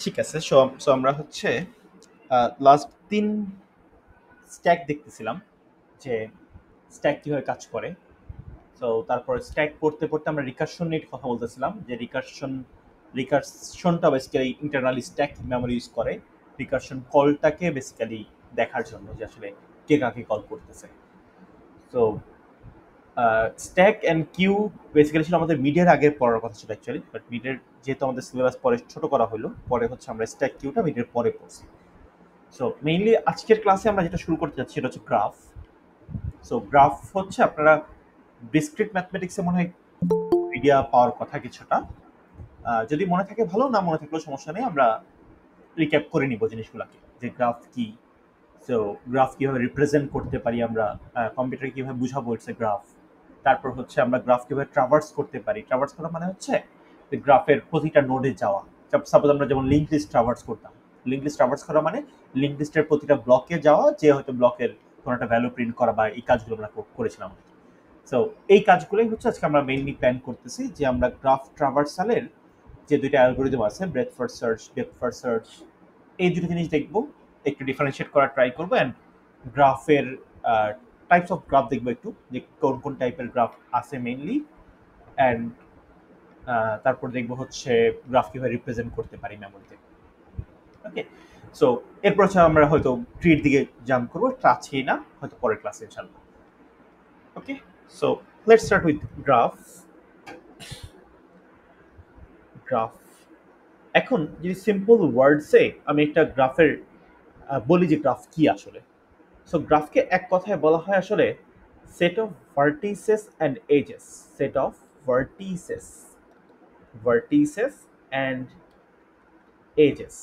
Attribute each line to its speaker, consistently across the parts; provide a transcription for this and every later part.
Speaker 1: ঠিক আছে। সো আমরা হচ্ছে লাস্ট ৩ স্ট্যাক দেখতেছিলাম যে স্ট্যাক কিভাবে কাজ করে। সো তারপর স্ট্যাক পড়তে আমরা রিকারশন নিয়ে কথা বলতেছিলাম যে রিকারশনটা basically internally stack memory use করে রিকারশন কলটাকে বেসিক্যালি দেখার জন্য যে আসলে কে কাকে কল করতেছে। So stack and queue basically ছিল আমাদের মিডের আগের পড়ার কথা ছিল অ্যাকচুয়ালি, বাট মিডের যেহেতু আমাদের সিলেবাস পরে ছোট করা হলো, পরে হচ্ছে আমরা স্ট্যাক কিউটা মিডের পরে পড়ছি। সো মেইনলি আজকের ক্লাসে আমরা যেটা শুরু করতে যাচ্ছি সেটা হচ্ছে গ্রাফ। সো গ্রাফ হচ্ছে আপনারা ডিসক্রিট ম্যাথমেটিক্সে মনে হয় আইডিয়া পাওয়ার কথা কিছুটা। যদি মনে থাকে ভালো, না মনে থাকলেও সমস্যা নেই, আমরা রিক্যাপ করে নিব জিনিসগুলোকে যে গ্রাফ কি, সো গ্রাফ কিভাবে রিপ্রেজেন্ট করতে পারি আমরা, কম্পিউটারে কিভাবে বুঝাবো ইটস এ গ্রাফ। তারপর হচ্ছে আমরা গ্রাফ কিভাবে ট্রাভার্স করতে পারি। ট্রাভার্স করা মানে হচ্ছে গ্রাফের প্রতিটা নোডে যাওয়া। সাপোজ আমরা যেমন লিঙ্ক লিস্ট ট্রাভার্স করতাম, লিঙ্ক লিস্ট ট্রাভার্স করা মানে লিঙ্ক লিস্টের প্রতিটা ব্লকে যাওয়া, যে হয়তো ব্লকের কোনো একটা ভ্যালু প্রিন্ট করা, বা এই কাজগুলো আমরা করেছিলাম। সো এই কাজগুলোই হচ্ছে আজকে আমরা মেইনলি প্ল্যান করতেছি, যে আমরা গ্রাফ ট্রাভার্সালের যে দুইটা অ্যালগোরিদম আছে, breadth first search, depth first search, এই দুটো জিনিস দেখবো, একটু ডিফারেন্সিয়েট করার ট্রাই করবো। অ্যান্ড গ্রাফের টাইপস অফ গ্রাফ দেখবো একটু, যে কোন কোন টাইপের গ্রাফ আছে মেইনলি। অ্যান্ড তারপর দেখবো হচ্ছে গ্রাফ কিভাবে রিপ্রেজেন্ট করতে পারি মেমোরিতে। ওকে, সো এরপর হচ্ছে আমরা হয়তো ট্রির দিকে জাম্প করবো, আছেই না হয়তো পরের ক্লাসে ইনশাল্লাহ। Okay, so let's start with graph. Graph এখন যদি সিম্পল ওয়ার্ডসে আমি একটা গ্রাফের বলি যে গ্রাফ কি আসলে। সো গ্রাফকে এক কথায় বলা হয় আসলে set of vertices and edges. Set of vertices vertices and edges.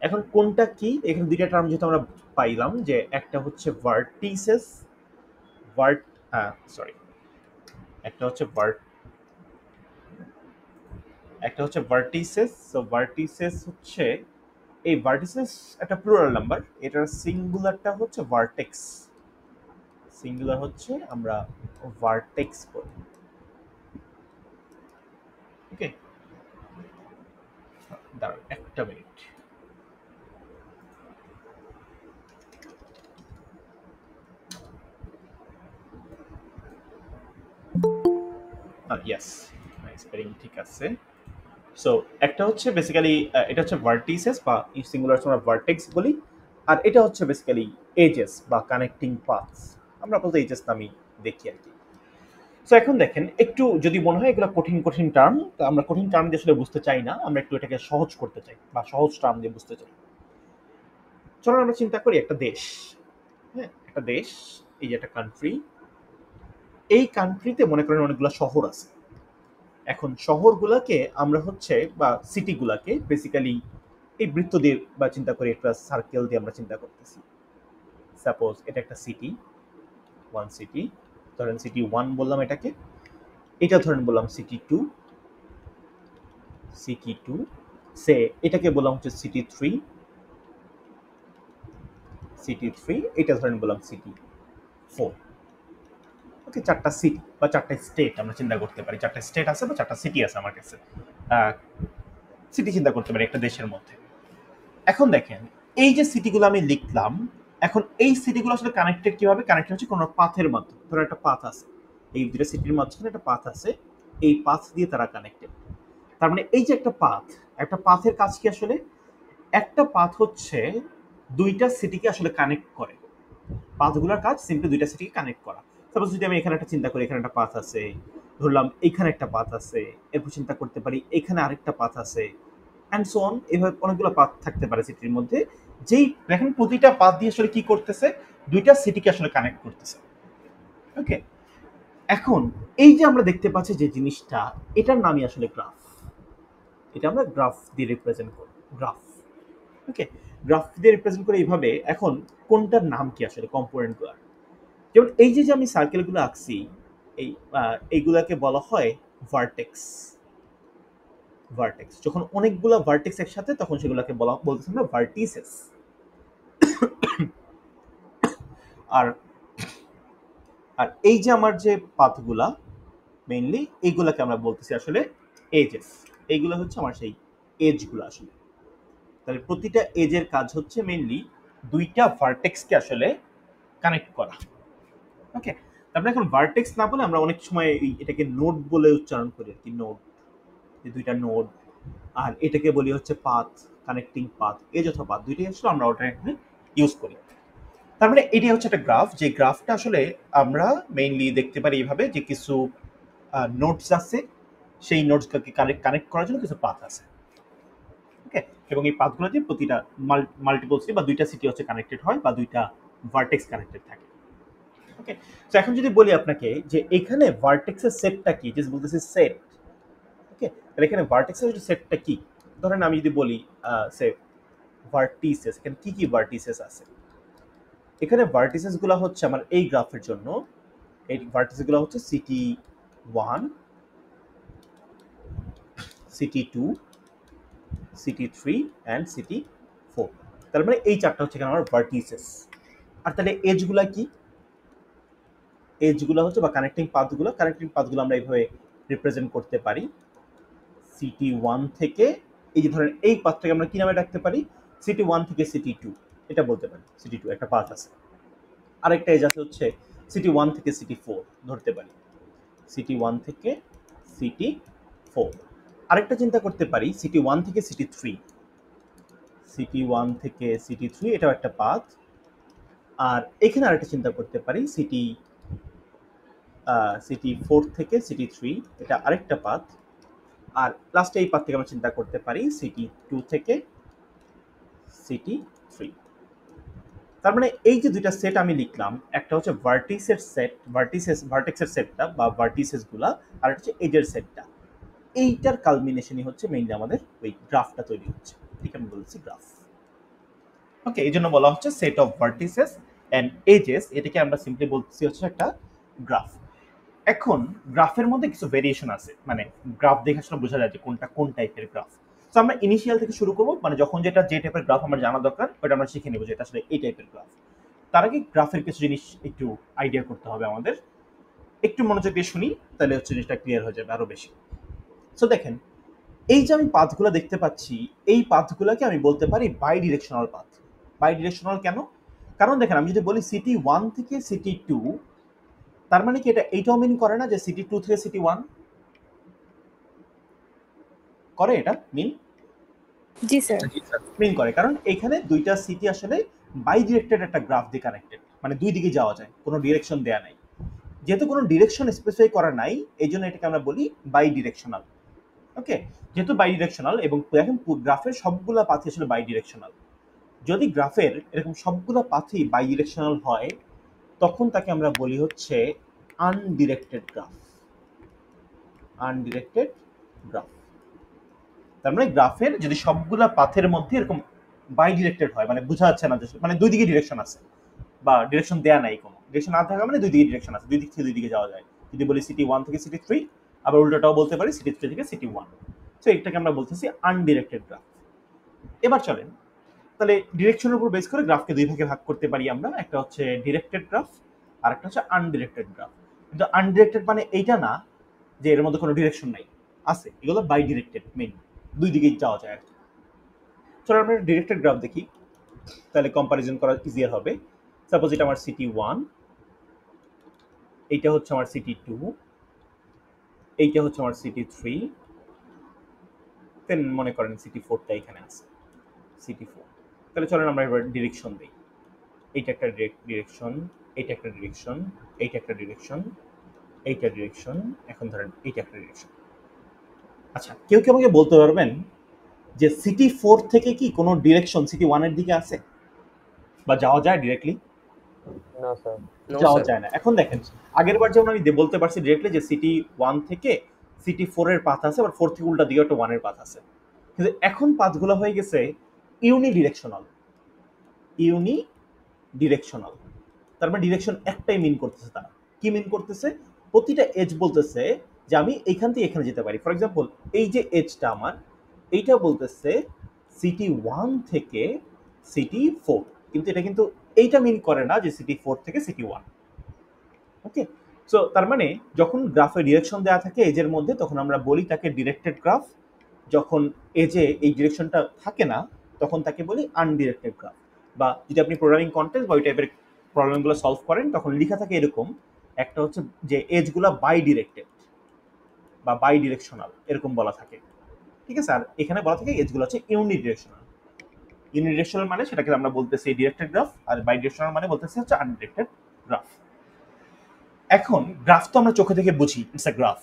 Speaker 1: এখন কোনটা কি, এখানে দুইটা টার্ম যেহেতু আমরা পাইলাম, যে একটা হচ্ছে ভার্টিসেস, ভার্ট সরি একটা হচ্ছে একটা হচ্ছে ভার্টিসেস। সো ভার্টিসেস হচ্ছে, এই ভার্টিসেস একটা প্লুরাল নাম্বার, এটার সিঙ্গুলারটা হচ্ছে ভার্টেক্স। সিঙ্গুলার হচ্ছে আমরা ভার্টেক্স বলি। ওকে, দাঁড়ান একটা মিনিট। ইয়েস, স্পেলিং ঠিক আছে। সো একটা হচ্ছে বেসিক্যালি এটা হচ্ছে ভার্টিসেস বা সিঙ্গুলার আমরা ভার্টেক্স বলি, আর এটা হচ্ছে বেসিক্যালি এজেস বা কানেক্টিং পাথস, আমরা আপাতত এজেস নামই দেখি আর কি। সো এখন দেখেন, একটু যদি মনে হয় এগুলো কঠিন কঠিন টার্ম, তো আমরা কঠিন টার্ম দিয়ে আসলে বুঝতে চাই না, আমরা একটু এটাকে সহজ করতে চাই বা সহজ টার্ম দিয়ে বুঝতে চাই। চলো আমরা চিন্তা করি একটা দেশ। হ্যাঁ, একটা দেশ, এই যে একটা কান্ট্রি, এই কান্ট্রিতে মনে করেন অনেকগুলো শহর আছে। এখন শহরগুলোকে আমরা হচ্ছে বা সিটিগুলোকে বেসিক্যালি এই বৃত্ত দিয়ে বা চিন্তা করি, একটা সার্কেল দিয়ে আমরা চিন্তা করতেছি। সাপোজ এটা একটা সিটি, ওয়ান সিটি, ধরেন সিটি ওয়ান বললাম এটাকে, এটা ধরেন বললাম সিটি টু, সিটি টু, সে এটাকে বললাম হচ্ছে সিটি থ্রি, সিটি থ্রি, এটা ধরেন বললাম সিটি ফোর। ওকে, চারটা সিটি বা চারটা স্টেট আমরা চিন্তা করতে পারি, চারটা স্টেট আছে বা চারটা সিটি আছে আমার কাছে, সিটি চিন্তা করতে পারি একটা দেশের মধ্যে। এখন দেখেন, এই যে সিটিগুলো আমি লিখলাম, এখন এই সিটিগুলো আসলে কানেক্টেড কিভাবে? কানেক্টেড হচ্ছে কোনো পাথের মাধ্যমে। ধরো একটা পাথ আছে, এই দুটো সিটির মাঝখানে একটা পাথ আছে, এই পাথ দিয়ে তারা কানেক্টেড। তার মানে এই যে একটা পাথ, একটা পাথের কাজ কি আসলে? একটা পাথ হচ্ছে দুইটা সিটিকে আসলে কানেক্ট করে। পাথগুলোর কাজ সিম্পলি দুইটা সিটিকে কানেক্ট করা। সাপোজ যদি আমি এখানে একটা চিন্তা করি, এখানে একটা পাথ আছে, ধরলাম এখানে একটা পাথ আছে, এরপর চিন্তা করতে পারি এখানে আরেকটা পাথ আছে, অ্যান্ড সো অন। এভাবে অনেকগুলো পাথ থাকতে পারে সিটির মধ্যে, যেই দেখেন প্রতিটা পাথ দিয়ে আসলে কি করতেছে, দুইটা সিটিকে আসলে কানেক্ট করতেছে। ওকে, এখন এই যে আমরা দেখতে পাচ্ছি যে জিনিসটা, এটার নামই আসলে গ্রাফ। এটা আমরা গ্রাফ দিয়ে রিপ্রেজেন্ট করি, গ্রাফ। ওকে, গ্রাফ দিয়ে রিপ্রেজেন্ট করে এইভাবে। এখন কোনটার নাম কি আসলে কম্পোনেন্টগুলো? যেমন এই যে যে আমি সার্কেলগুলো আঁকছি, এই এইগুলাকে বলা হয় ভার্টেক্স। ভার্টেক্স যখন অনেকগুলো ভার্টেক্স একসাথে, তখন সেগুলোকে বলতেছি আমরা ভার্টিসেস। আর আর এই যে আমার যে পাথগুলা, মেইনলি এইগুলাকে আমরা বলতেছি আসলে এজেস। এইগুলো হচ্ছে আমার সেই এজগুলো আসলে। তাহলে প্রতিটা এজের কাজ হচ্ছে মেইনলি দুইটা ভার্টেক্সকে আসলে কানেক্ট করা। ওকে, তারপরে এখন ভার্টেক্স না বলে আমরা অনেক সময় এটাকে নোড বলে উচ্চারণ করি আর কি, নোড, এই দুইটা নোড। আর এটাকে বলি হচ্ছে পাথ, কানেক্টিং পাথ, এজ অথবা পাথ, দুইটাই আসলে আমরা অল্টারনেটলি ইউজ করি। তার মানে এটি হচ্ছে একটা গ্রাফ, যে গ্রাফটা আসলে আমরা মেইনলি দেখতে পারি এইভাবে যে কিছু নোটস আছে, সেই নোটসকে কানেক্ট করার জন্য কিছু পাথ আছে। ওকে, এবং এই পাথগুলো দিয়ে প্রতিটা মাল্টিপল সিটি বা দুইটা সিটি হচ্ছে কানেক্টেড হয় বা দুইটা ভার্টেক্স কানেক্টেড থাকে। ওকে, তো এখন যদি বলি আপনাকে যে এখানে ভার্টেক্সের সেটটা কি, যে বলতেছি সেট। ওকে, তাহলে এখানে ভার্টেক্সের সেটটা কি? ধরেন আমি যদি বলি সে ভার্টিসেস, এখানে কি কি ভার্টিসেস আছে? এখানে ভার্টিসেস গুলো হচ্ছে আমার এই গ্রাফের জন্য, এই ভার্টিসেস গুলো হচ্ছে city 1, city 2, city 3 and city 4। তার মানে এই চারটা হচ্ছে এখানে আমার ভার্টিসেস। আর তাহলে এজ গুলা কি? এজ গুলো হচ্ছে বা কানেক্টিং পাথগুলো আমরা এইভাবে রিপ্রেজেন্ট করতে পারি। সিটি 1 থেকে, এই যে ধরেন এই পাথটাকে আমরা কি নামে রাখতে পারি? সিটি 1 থেকে সিটি 2 এটা বলতে পারি। সিটি 2 একটা পাথ আছে। আরেকটা এজ আছে হচ্ছে সিটি 1 থেকে সিটি 4 ধরতে পারি, সিটি 1 থেকে সিটি 4। আরেকটা চিন্তা করতে পারি সিটি 1 থেকে সিটি 3, সিটি 1 থেকে সিটি 3 এটাও একটা পাথ। আর এখানে আরেকটা চিন্তা করতে পারি সিটি 4 থেকে সিটি 3, এটা আরেকটা পাথ। আর লাস্টে এই পাথ থেকে আমরা চিন্তা করতে পারি সিটি 2 থেকে সিটি 3। তার মানে এই যে দুইটা সেট আমি লিখলাম, একটা হচ্ছে ভার্টিসের সেট, ভার্টেক্সের সেটটা বা ভার্টিসেস গুলা, আর হচ্ছে এজের সেটটা। এইটার কালমিনেশনই হচ্ছে মেইনলি আমাদের ওই গ্রাফটা তৈরি হচ্ছে, ঠিক আমি বলছি গ্রাফ। ওকে, এই জন্য বলা হচ্ছে set of vertices and edges, এটাকে আমরা সিম্পলি বলছি হচ্ছে একটা গ্রাফ। এখন গ্রাফের মধ্যে কিছু ভেরিয়েশন আছে, মানে গ্রাফ দেখে আসলে বোঝা যায় যে কোনটা কোন টাইপের গ্রাফ। তো আমরা ইনিশিয়াল থেকে শুরু করবো, মানে যখন যে টাইপের গ্রাফ আমার জানা দরকার ওটা আমরা শিখে নেবো যে এটা আসলে এই টাইপের গ্রাফ। তার আগে গ্রাফের কিছু জিনিস একটু আইডিয়া করতে হবে আমাদের, একটু মনোযোগ দিয়ে শুনি, তাহলে হচ্ছে জিনিসটা ক্লিয়ার হয়ে যাবে আরো বেশি। সো দেখেন, এই যে আমি পাথগুলো দেখতে পাচ্ছি, এই পাথগুলোকে আমি বলতে পারি bidirectional path. Bidirectional কেন? কারণ দেখেন, আমি যদি বলি সিটি 1 থেকে সিটি 2, তার মানে কি এটা এইটাও মিন করে না যে সিটি 2 থেকে সিটি 1 করে? এটা মিন
Speaker 2: জি স্যার।
Speaker 1: মিন করে, কারণ এখানে দুইটা সিটি আসলে বাই ডিরেক্টেড একটা গ্রাফ দিয়ে কানেক্টেড, মানে দুই দিকে যাওয়া যায়, কোনো ডিরেকশন দেয়া নাই। যেহেতু কোনো ডিরেকশন স্পেসিফাই করা নাই, এই জন্য এটাকে আমরা বলি বাই ডিরেকশনাল। ওকে, যেহেতু বাই ডিরেকশনাল এবং দেখেন গ্রাফের সবগুলা পাথই আসলে বাই ডিরেকশনাল। যদি গ্রাফের এরকম সবগুলা পাথই বাই ডিরেকশনাল হয়, তখন তাকে আমরা বলি হচ্ছে আনডিরেক্টেড গ্রাফ। আনডিরেক্টেড গ্রাফ, তার মানে গ্রাফের যদি সবগুলা পাথের মধ্যে এরকম বাই ডিরেক্টেড হয়, মানে বোঝা যাচ্ছে না যে মানে দুই দিকে ডিরেকশন আছে বা ডিরেকশন দেয়া নাই, কোনো ডিরেকশন না থাকা মানে দুই দিকে ডিরেকশন আছে, দুই দিক থেকে দুই দিকে যাওয়া যায়। যদি বলি সিটি 1 থেকে সিটি 3, আবার উল্টোটাও বলতে পারি সিটি 3 থেকে সিটি 1। সো এটাকে আমরা বলতেছি আনডিরেক্টেড গ্রাফ। এবার চলেন, তাহলে ডিরেকশনের উপর বেস করে গ্রাফকে দুই ভাগে ভাগ করতে পারি আমরা, একটা হচ্ছে ডিরেক্টেড গ্রাফ আর একটা হচ্ছে আনডিরেক্টেড গ্রাফ। কিন্তু আনডিরেক্টেড মানে এইটা না যে এর মধ্যে কোনো ডিরেকশন নাই, আছে, এগুলো বাই ডিরেক্টেড, মেইন দুই দিকেই যাওয়া যায়। চলো আমরা ডিরেক্টেড গ্রাফ দেখি, তাহলে কম্পারিজন করা ইজিয়ার হবে। সাপোজ এটা আমার সিটি 1, এইটা হচ্ছে আমার সিটি 2, এইটা হচ্ছে আমার সিটি 3, দেন মনে করেন সিটি 4টা এখানে আছে, সিটি 4। তাহলে চলেন আমরা এবার ডিরেকশন দিই। এইটা একটা ডিরেকশন, এইটা একটা ডিরেকশন, এইটা একটা ডিরেকশন, এইটা ডিরেকশন, এখন ধরেন এইটা একটা ডিরেকশন। আচ্ছা, কেউ কি আমাকে বলতে পারবেন যে সিটি 4 থেকে কি কোনো ডিরেকশন সিটি 1 এর দিকে আছে বা যাওয়া যায় ডিরেক্টলি?
Speaker 3: না স্যার,
Speaker 1: যাওয়া যায় না। এখন দেখেন, আগের বার যেমন আমি বলতে পারছি ডিরেক্টলি যে সিটি 1 থেকে সিটি 4 এর পাথ আছে, আবার 4 থেকে উল্টা দিকে একটা 1 এর পাথ আছে, কিন্তু এখন পাথগুলো হয়ে গেছে ইউনি ডিরেকশনাল। ইউনি ডিরেকশনাল, তার মানে ডিরেকশন একটাই মিন করতেছে। তারা কি মিন করতেছে? প্রতিটা এজ বলতেছে যে আমি এইখান থেকে এখানে যেতে পারি। ফর এক্সাম্পল, এই যে এজটা আমার, এইটা বলতেছে সিটি 1 থেকে সিটি 4, কিন্তু এটা কিন্তু এইটা মিন করে না যে সিটি 4 থেকে সিটি 1। ওকে, সো তার মানে যখন গ্রাফে ডিরেকশন দেওয়া থাকে এজের মধ্যে, তখন আমরা বলি তাকে ডিরেক্টেড গ্রাফ। যখন এজে এই ডিরেকশনটা থাকে না, তখন তাকে বলি আনডিরেক্টেড গ্রাফ। বা যদি আপনি প্রোগ্রামিং কন্টেন্ট বা ওই টাইপের প্রবলেমগুলো সলভ করেন তখন লেখা থাকে এরকম, একটা হচ্ছে যে এজগুলো বাই ডিরেক্টেড বা বাই ডিরেকশনাল এরকম বলা থাকে, ঠিক আছে। আর এখানে বলা থাকে এজগুলো হচ্ছে ইউনিডিরেকশনাল। ইউনিডিরেকশনাল মানে সেটাকে আমরা বলতেছি ডিরেক্টেড গ্রাফ, আর বাই ডিরেকশনাল মানে বলতেছি হচ্ছে আনডিরেক্টেড গ্রাফ। এখন গ্রাফ তো আমরা চোখে দেখে বুঝি, ইটস আ গ্রাফ।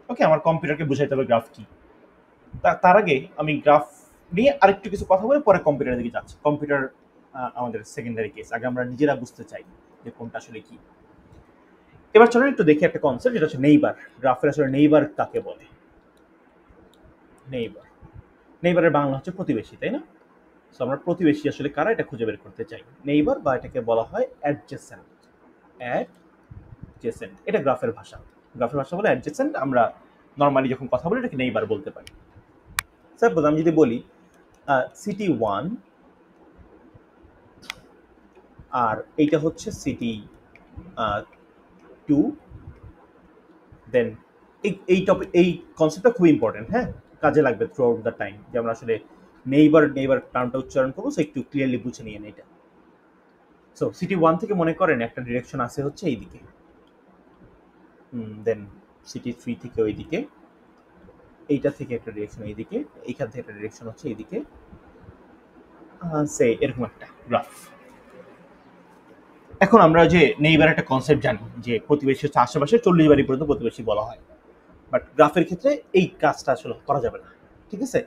Speaker 1: ওকে, আমার কম্পিউটারকে বুঝাইতে হবে গ্রাফ কি। তার আগে আমি গ্রাফ নিয়ে আরেকটু কিছু কথা বলে পরে কম্পিউটারের দিকে যাচ্ছি। কম্পিউটার আমাদের সেকেন্ডারি কেস, আগে আমরা নিজেরা বুঝতে চাই যে কোনটা আসলে কি। এবার চলুন একটু দেখি একটা কনসেপ্ট, যেটা হচ্ছে নেইবার। গ্রাফের আসলে নেইবার কাকে বলে? নেইবার, নেইবারের বাংলা হচ্ছে প্রতিবেশী, তাই না? সো আমরা প্রতিবেশী আসলে কারা এটা খুঁজে বের করতে চাই। নেইবার বা এটাকে বলা হয় অ্যাডজেসেন্ট। অ্যাডজেসেন্ট এটা গ্রাফের ভাষা। গ্রাফের ভাষা বলে অ্যাডজেসেন্ট। আমরা নর্মালি যখন কথা বলি এটাকে নেইবার বলতে পারি। সাপোজ আমি যদি বলি সিটি 1 আর এইটা হচ্ছে সিটি 2, দেন এই টপিক, এই কনসেপ্টটা খুব ইম্পর্টেন্ট, হ্যাঁ, কাজে লাগবে থ্রু আউট দ্য টাইম, যে আমরা আসলে নেইবার টার্মটা উচ্চারণ করবো। সো একটু ক্লিয়ারলি বুঝে নিয়ে এটা। সো সিটি 1 থেকে মনে করেন একটা ডিরেকশন আছে হচ্ছে এইদিকে, দেন সিটি 3 থেকে ওইদিকে, এইটা থেকে একটা ডিরেকশন এইদিকে, এইখান থেকে একটা ডিরেকশন হচ্ছে এইদিকে, সে এরকম একটা গ্রাফ। এখন আমরা যে নেইবার একটা কনসেপ্ট জানি যে প্রতিবেশী হচ্ছে আশেপাশে 40 বাড়ি পর্যন্ত প্রতিবেশী বলা হয়, বাট গ্রাফের ক্ষেত্রে এই কাজটা আসলে করা যাবে না, ঠিক আছে।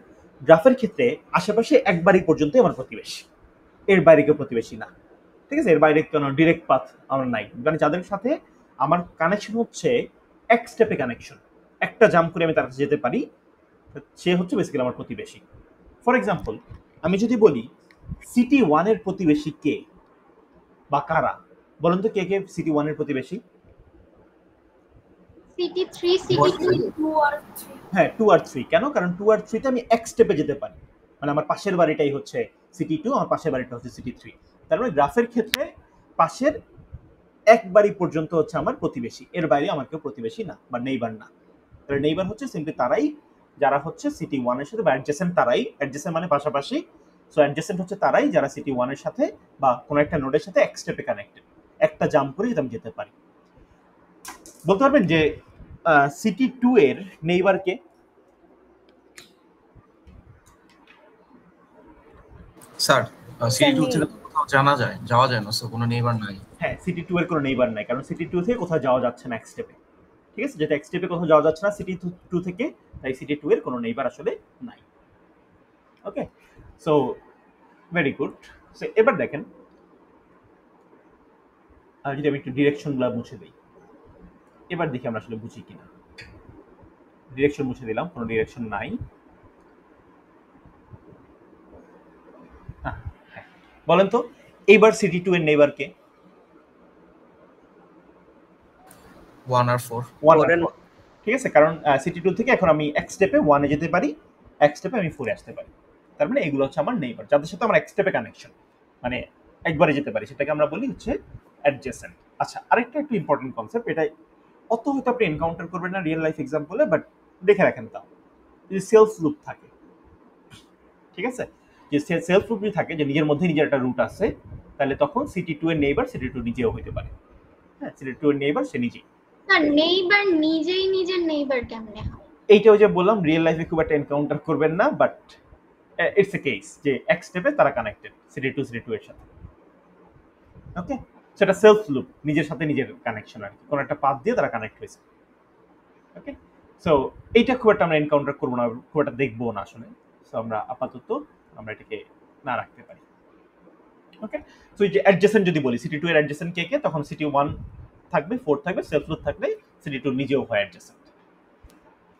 Speaker 1: গ্রাফের ক্ষেত্রে আশেপাশে এক বাড়ি পর্যন্তই আমার প্রতিবেশী, এর বাইরে কেউ প্রতিবেশী না, ঠিক আছে। এর বাইরে কোনো ডিরেক্ট পাথ আমার নাই, মানে যাদের সাথে আমার কানেকশন হচ্ছে এক স্টেপে কানেকশন, একটা জাম্প করে আমি তার কাছে যেতে পারি, সে হচ্ছে বেসিক্যালি আমার প্রতিবেশী। ফর এক্সাম্পল, আমি যদি বলি সিটি 1 এর প্রতিবেশী কে বা কারা, বলুন তো কে কে সিটি 1 এর প্রতিবেশী?
Speaker 2: সিটি 3, সিটি 2 আর 3।
Speaker 1: হ্যাঁ, 2 আর 3। কেন? কারণ 2 আর 3 তে আমি এক স্টেপে যেতে পারি, মানে আমার পাশের বাড়িটাই হচ্ছে সিটি 2, আমার পাশের বাড়িটা হচ্ছে সিটি 3। তার মানে গ্রাফের ক্ষেত্রে পাশের এক বাড়ি পর্যন্ত হচ্ছে আমার প্রতিবেশী, এর বাইরে আমার কেউ প্রতিবেশী না বা নেইবার না। তাহলে নেইবার হচ্ছে সিম্পলি তারাই যারা হচ্ছে সিটি 1 এর সাথে, বা অ্যাডজেসেন্ট তারাই, অ্যাডজেসেন্ট মানে পাশাপাশি। সো অ্যাডজেসেন্ট হচ্ছে তারাই যারা সিটি 1 এর সাথে বা কোনো একটা নোডের সাথে এক স্টেপে কানেক্টেড, একটা জাম্প করে যেতে আমি যেতে পারি। বলতে পারবেন যে সিটি 2 এর নেইবার কে?
Speaker 4: স্যার সিটি 2 থেকে কোথাও যাওয়া যায় না, সো কোনো নেইবার নাই।
Speaker 1: হ্যাঁ, সিটি 2 এর কোনো নেইবার নাই, কারণ সিটি 2 থেকে কোথাও যাওয়া যাচ্ছে না এক স্টেপে, ঠিক আছে। যেটা এক স্টেপে কোথাও যাওয়া যাচ্ছে না সিটি 2 থেকে, তাই সিটি 2 এর কোনো নেইবার আসলে নাই। ওকে, সো ভেরি গুড। সো এবার দেখেন, যদি আমি একটু ডিরেকশনগুলো মুছে দিই, এবার দেখি আমরা আসলে বুঝি কিনা। ডিরেকশন মুছে দিলাম, কোনো ডিরেকশন নাই। বলেন তো এইবার সিটি 2 এর নেইবার কে?
Speaker 4: 1 আর 4।
Speaker 1: 1 আর 4, ঠিক আছে। কারণ সিটি 2 থেকে এখন আমি এক স্টেপে 1 এ যেতে পারি, এক স্টেপে আমি 4 এ আসতে পারি। তার মানে এগুলো হচ্ছে আমার নেইবার, যাদের সাথে আমার এক স্টেপে কানেকশন, মানে একবারে যেতে পারি, সেটাকে আমরা বলি হচ্ছে অ্যাডজেসেন্ট। আচ্ছা, আরেকটা একটু ইম্পর্টেন্ট কনসেপ্ট, এটা অত হয়তো আপনি এনকাউন্টার করবেন না রিয়েল লাইফ এক্সাম্পলে, বাট দেখে রাখেন তাও, যদি সেলফ লুপ থাকে, ঠিক আছে, যে সেলফ লুপ যদি থাকে, যে নিজের মধ্যে নিজের একটা রুট আছে, তাহলে তখন সিটি 2 এর নেইবার সিটি 2 নিজেও হইতে পারে। হ্যাঁ, সিটি 2 এর নেইবার সে নিজেই।
Speaker 2: স্যার নেইবার নিজেই নিজের নেইবার কেমনে হয়?
Speaker 1: এইটা ওই যে বললাম রিয়েল লাইফে খুব একটা এনকাউন্টার করবেন না, বাট ইটস এ কেস যে এক স্টেপে তারা কানেক্টেড সিটি 2 এর সাথে। ওকে, সেটা সেলফ লুপ, নিজের সাথে নিজের কানেকশন আর কি, কোনো একটা পাথ দিয়ে তারা কানেক্ট হয়েছে। ওকে, সো এইটা খুব একটা আমরা এনকাউন্টার করবো না, খুব একটা দেখবো না আসলে। সো আমরা আপাতত আমরা এটাকে না রাখতে পারি। ওকে, সো এই যে অ্যাডজেসেন্ট যদি বলি সিটি 2 এর অ্যাডজেসেন্ট কে কে, তখন সিটি 1 থাকবে, 4 থাকবে, সেলফ লুপ থাকলে সিটি 2 নিজেও হয় অ্যাডজেসেন্ট।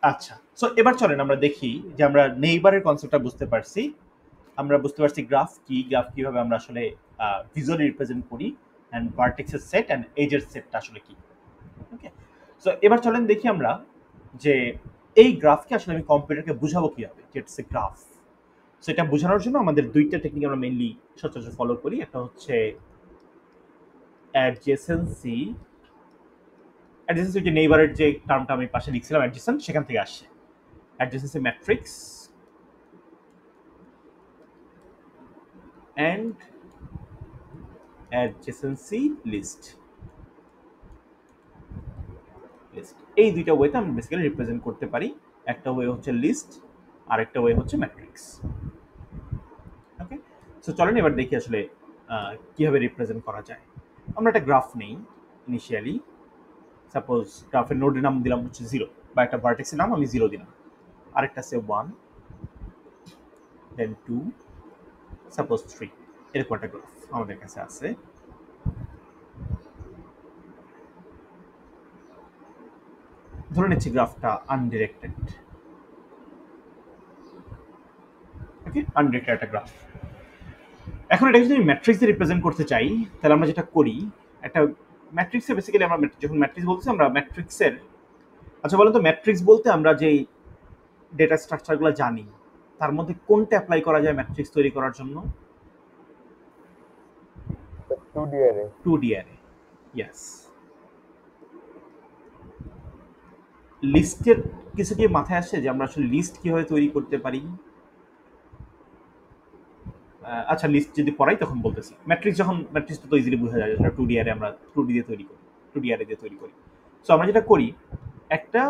Speaker 1: আচ্ছা, সো এবার চলেন আমরা দেখি যে আমরা নেইবারের কনসেপ্টটা বুঝতে পারছি, আমরা বুঝতে পারছি গ্রাফ কি, গ্রাফ কিভাবে আমরা আসলে ভিজুয়ালি রিপ্রেজেন্ট করি, এন্ড ভার্টেক্সের সেট এন্ড এজের সেটটা আসলে কি। ওকে, সো এবার চলেন দেখি আমরা যে এই গ্রাফকে আসলে আমি কম্পিউটারকে বুঝাবো কিভাবে, যে ইটস এ গ্রাফ। সো এটা বোঝানোর জন্য আমাদের দুইটা টেকনিক আমরা মেইনলি সচরাচর ফলো করি। একটা হচ্ছে অ্যাডজেসেন্সি, অ্যাডজেসেন্সি যে নেইবারের যে টার্মটা আমি পাশে লিখছিলাম অ্যাডজেসেন্ট, সেখান থেকে আসছে adjacency matrix. And adjacency list. এই দুইটা ওয়েতে আমরা বেসিক্যালি রিপ্রেজেন্ট করতে পারি। একটা ওয়ে হচ্ছে লিস্ট, আরেকটা ওয়ে হচ্ছে ম্যাট্রিক্স। ওকে, সো চলেন এবার দেখি আসলে কিভাবে রিপ্রেজেন্ট করা যায়। আমরা একটা গ্রাফ নেই ইনিশিয়ালি। সাপোজ গ্রাফের নোডের নাম দিলাম হচ্ছে 0, বা একটা ভার্টেক্সের নাম আমি 0 দিলাম, আরেকটা আছে 1, দেন 2, সাপোজ 3, এরকম একটা গ্রাফ আমাদের কাছে আছে। ধরে নিচ্ছি গ্রাফটা আনডিরেক্টেড। ওকে, আনডিরেক্টেড একটা গ্রাফ। এখন এটা যদি আমি ম্যাট্রিক্সে রিপ্রেজেন্ট করতে চাই, তাহলে আমরা যেটা করি, একটা ম্যাট্রিক্সে বেসিক্যালি আমরা যখন ম্যাট্রিক্স বলছি আমরা ম্যাট্রিক্সের, আচ্ছা বলেন তো ম্যাট্রিক্স বলতে আমরা যেই ডেটা স্ট্রাকচারগুলো জানি তার মধ্যে কোনটা অ্যাপ্লাই করা যায় ম্যাট্রিক্স তৈরি করার জন্য?
Speaker 3: 2D array।
Speaker 1: 2D array, yes. লিস্টের কিছু কি মাথায় আসে যে আমরা আসলে লিস্ট কিভাবে তৈরি করতে পারি? আচ্ছা, লিস্ট যদি পড়াই তখন বলতেছি। ম্যাট্রিক্স যখন ম্যাট্রিক্স তো ইজিলি বোঝা যায়, সেটা 2D array আমরা 2D দিয়ে তৈরি করি, 2D array দিয়ে তৈরি করি। সো আমরা যেটা করি, একটা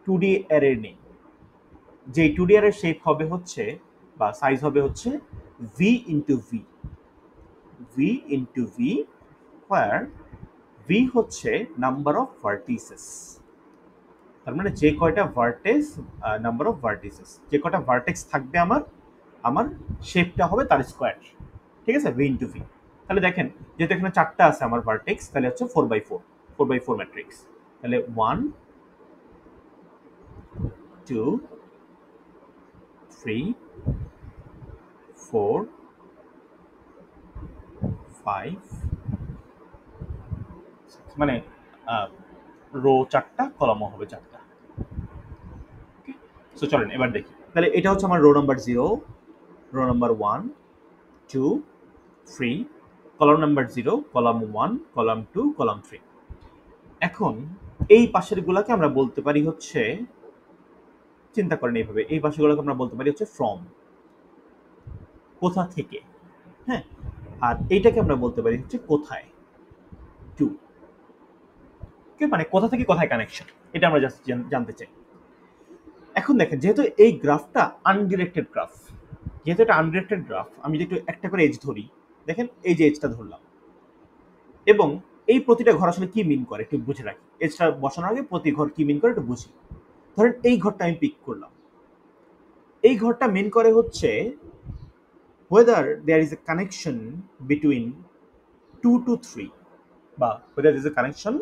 Speaker 1: 2D array নেই, যে 2D array শেপ হবে হচ্ছে বা সাইজ হবে হচ্ছে v into V, v into V, where v হচ্ছে নাম্বার অফ ভার্টিসেস। তার মানে যে কয়টা ভার্টেক্স, নাম্বার অফ ভার্টিসেস, যে কয়টা ভার্টেক্স থাকবে আমার শেপটা হবে তার স্কোয়ার। ঠিক আছে, v ইন্টু ভি। তাহলে দেখেন যেহেতু এখানে 4টা আছে আমার ভার্টেক্স, তাহলে হচ্ছে 4x4, 4x4 ম্যাট্রিক্স। তাহলে 1 2 3 4 5, মানে রো 4টা, কলামও হবে 4টা। সো চলেন এবার দেখি। তাহলে এটা হচ্ছে আমার rho number 0, rho number 1 2 3, column number 0, column 1, column 2, column 3। এখন এই পাশের গুলাকে আমরা বলতে পারি হচ্ছে, চিন্তা করেন এইভাবে, এই পাশেগুলোকে আমরা বলতে পারি হচ্ছে ফ্রম, কোথা থেকে। হ্যাঁ, আর এইটাকে আমরা বলতে পারি হচ্ছে কোথায়, টু। মানে কোথা থেকে কোথায় কানেকশন, এটা আমরা জাস্ট জানতে চাই। এখন দেখেন যেহেতু এই গ্রাফটা আনডিরেক্টেড গ্রাফ, যেহেতু এটা আনডিরেক্টেড গ্রাফ, আমি যদি একটু একটা করে এজ ধরি, দেখেন এই যে এজটা ধরলাম, এবং এই প্রতিটা ঘর আসলে কি মিন করে একটু বুঝে রাখি। এজটা বসানোর আগে প্রতি ঘর কি মিন করে একটু বুঝি। ধরেন এই ঘরটা আমি পিক করলাম, এই ঘরটা মিন করে হচ্ছে whether there is a connection between 2 to 3, বা whether there is a connection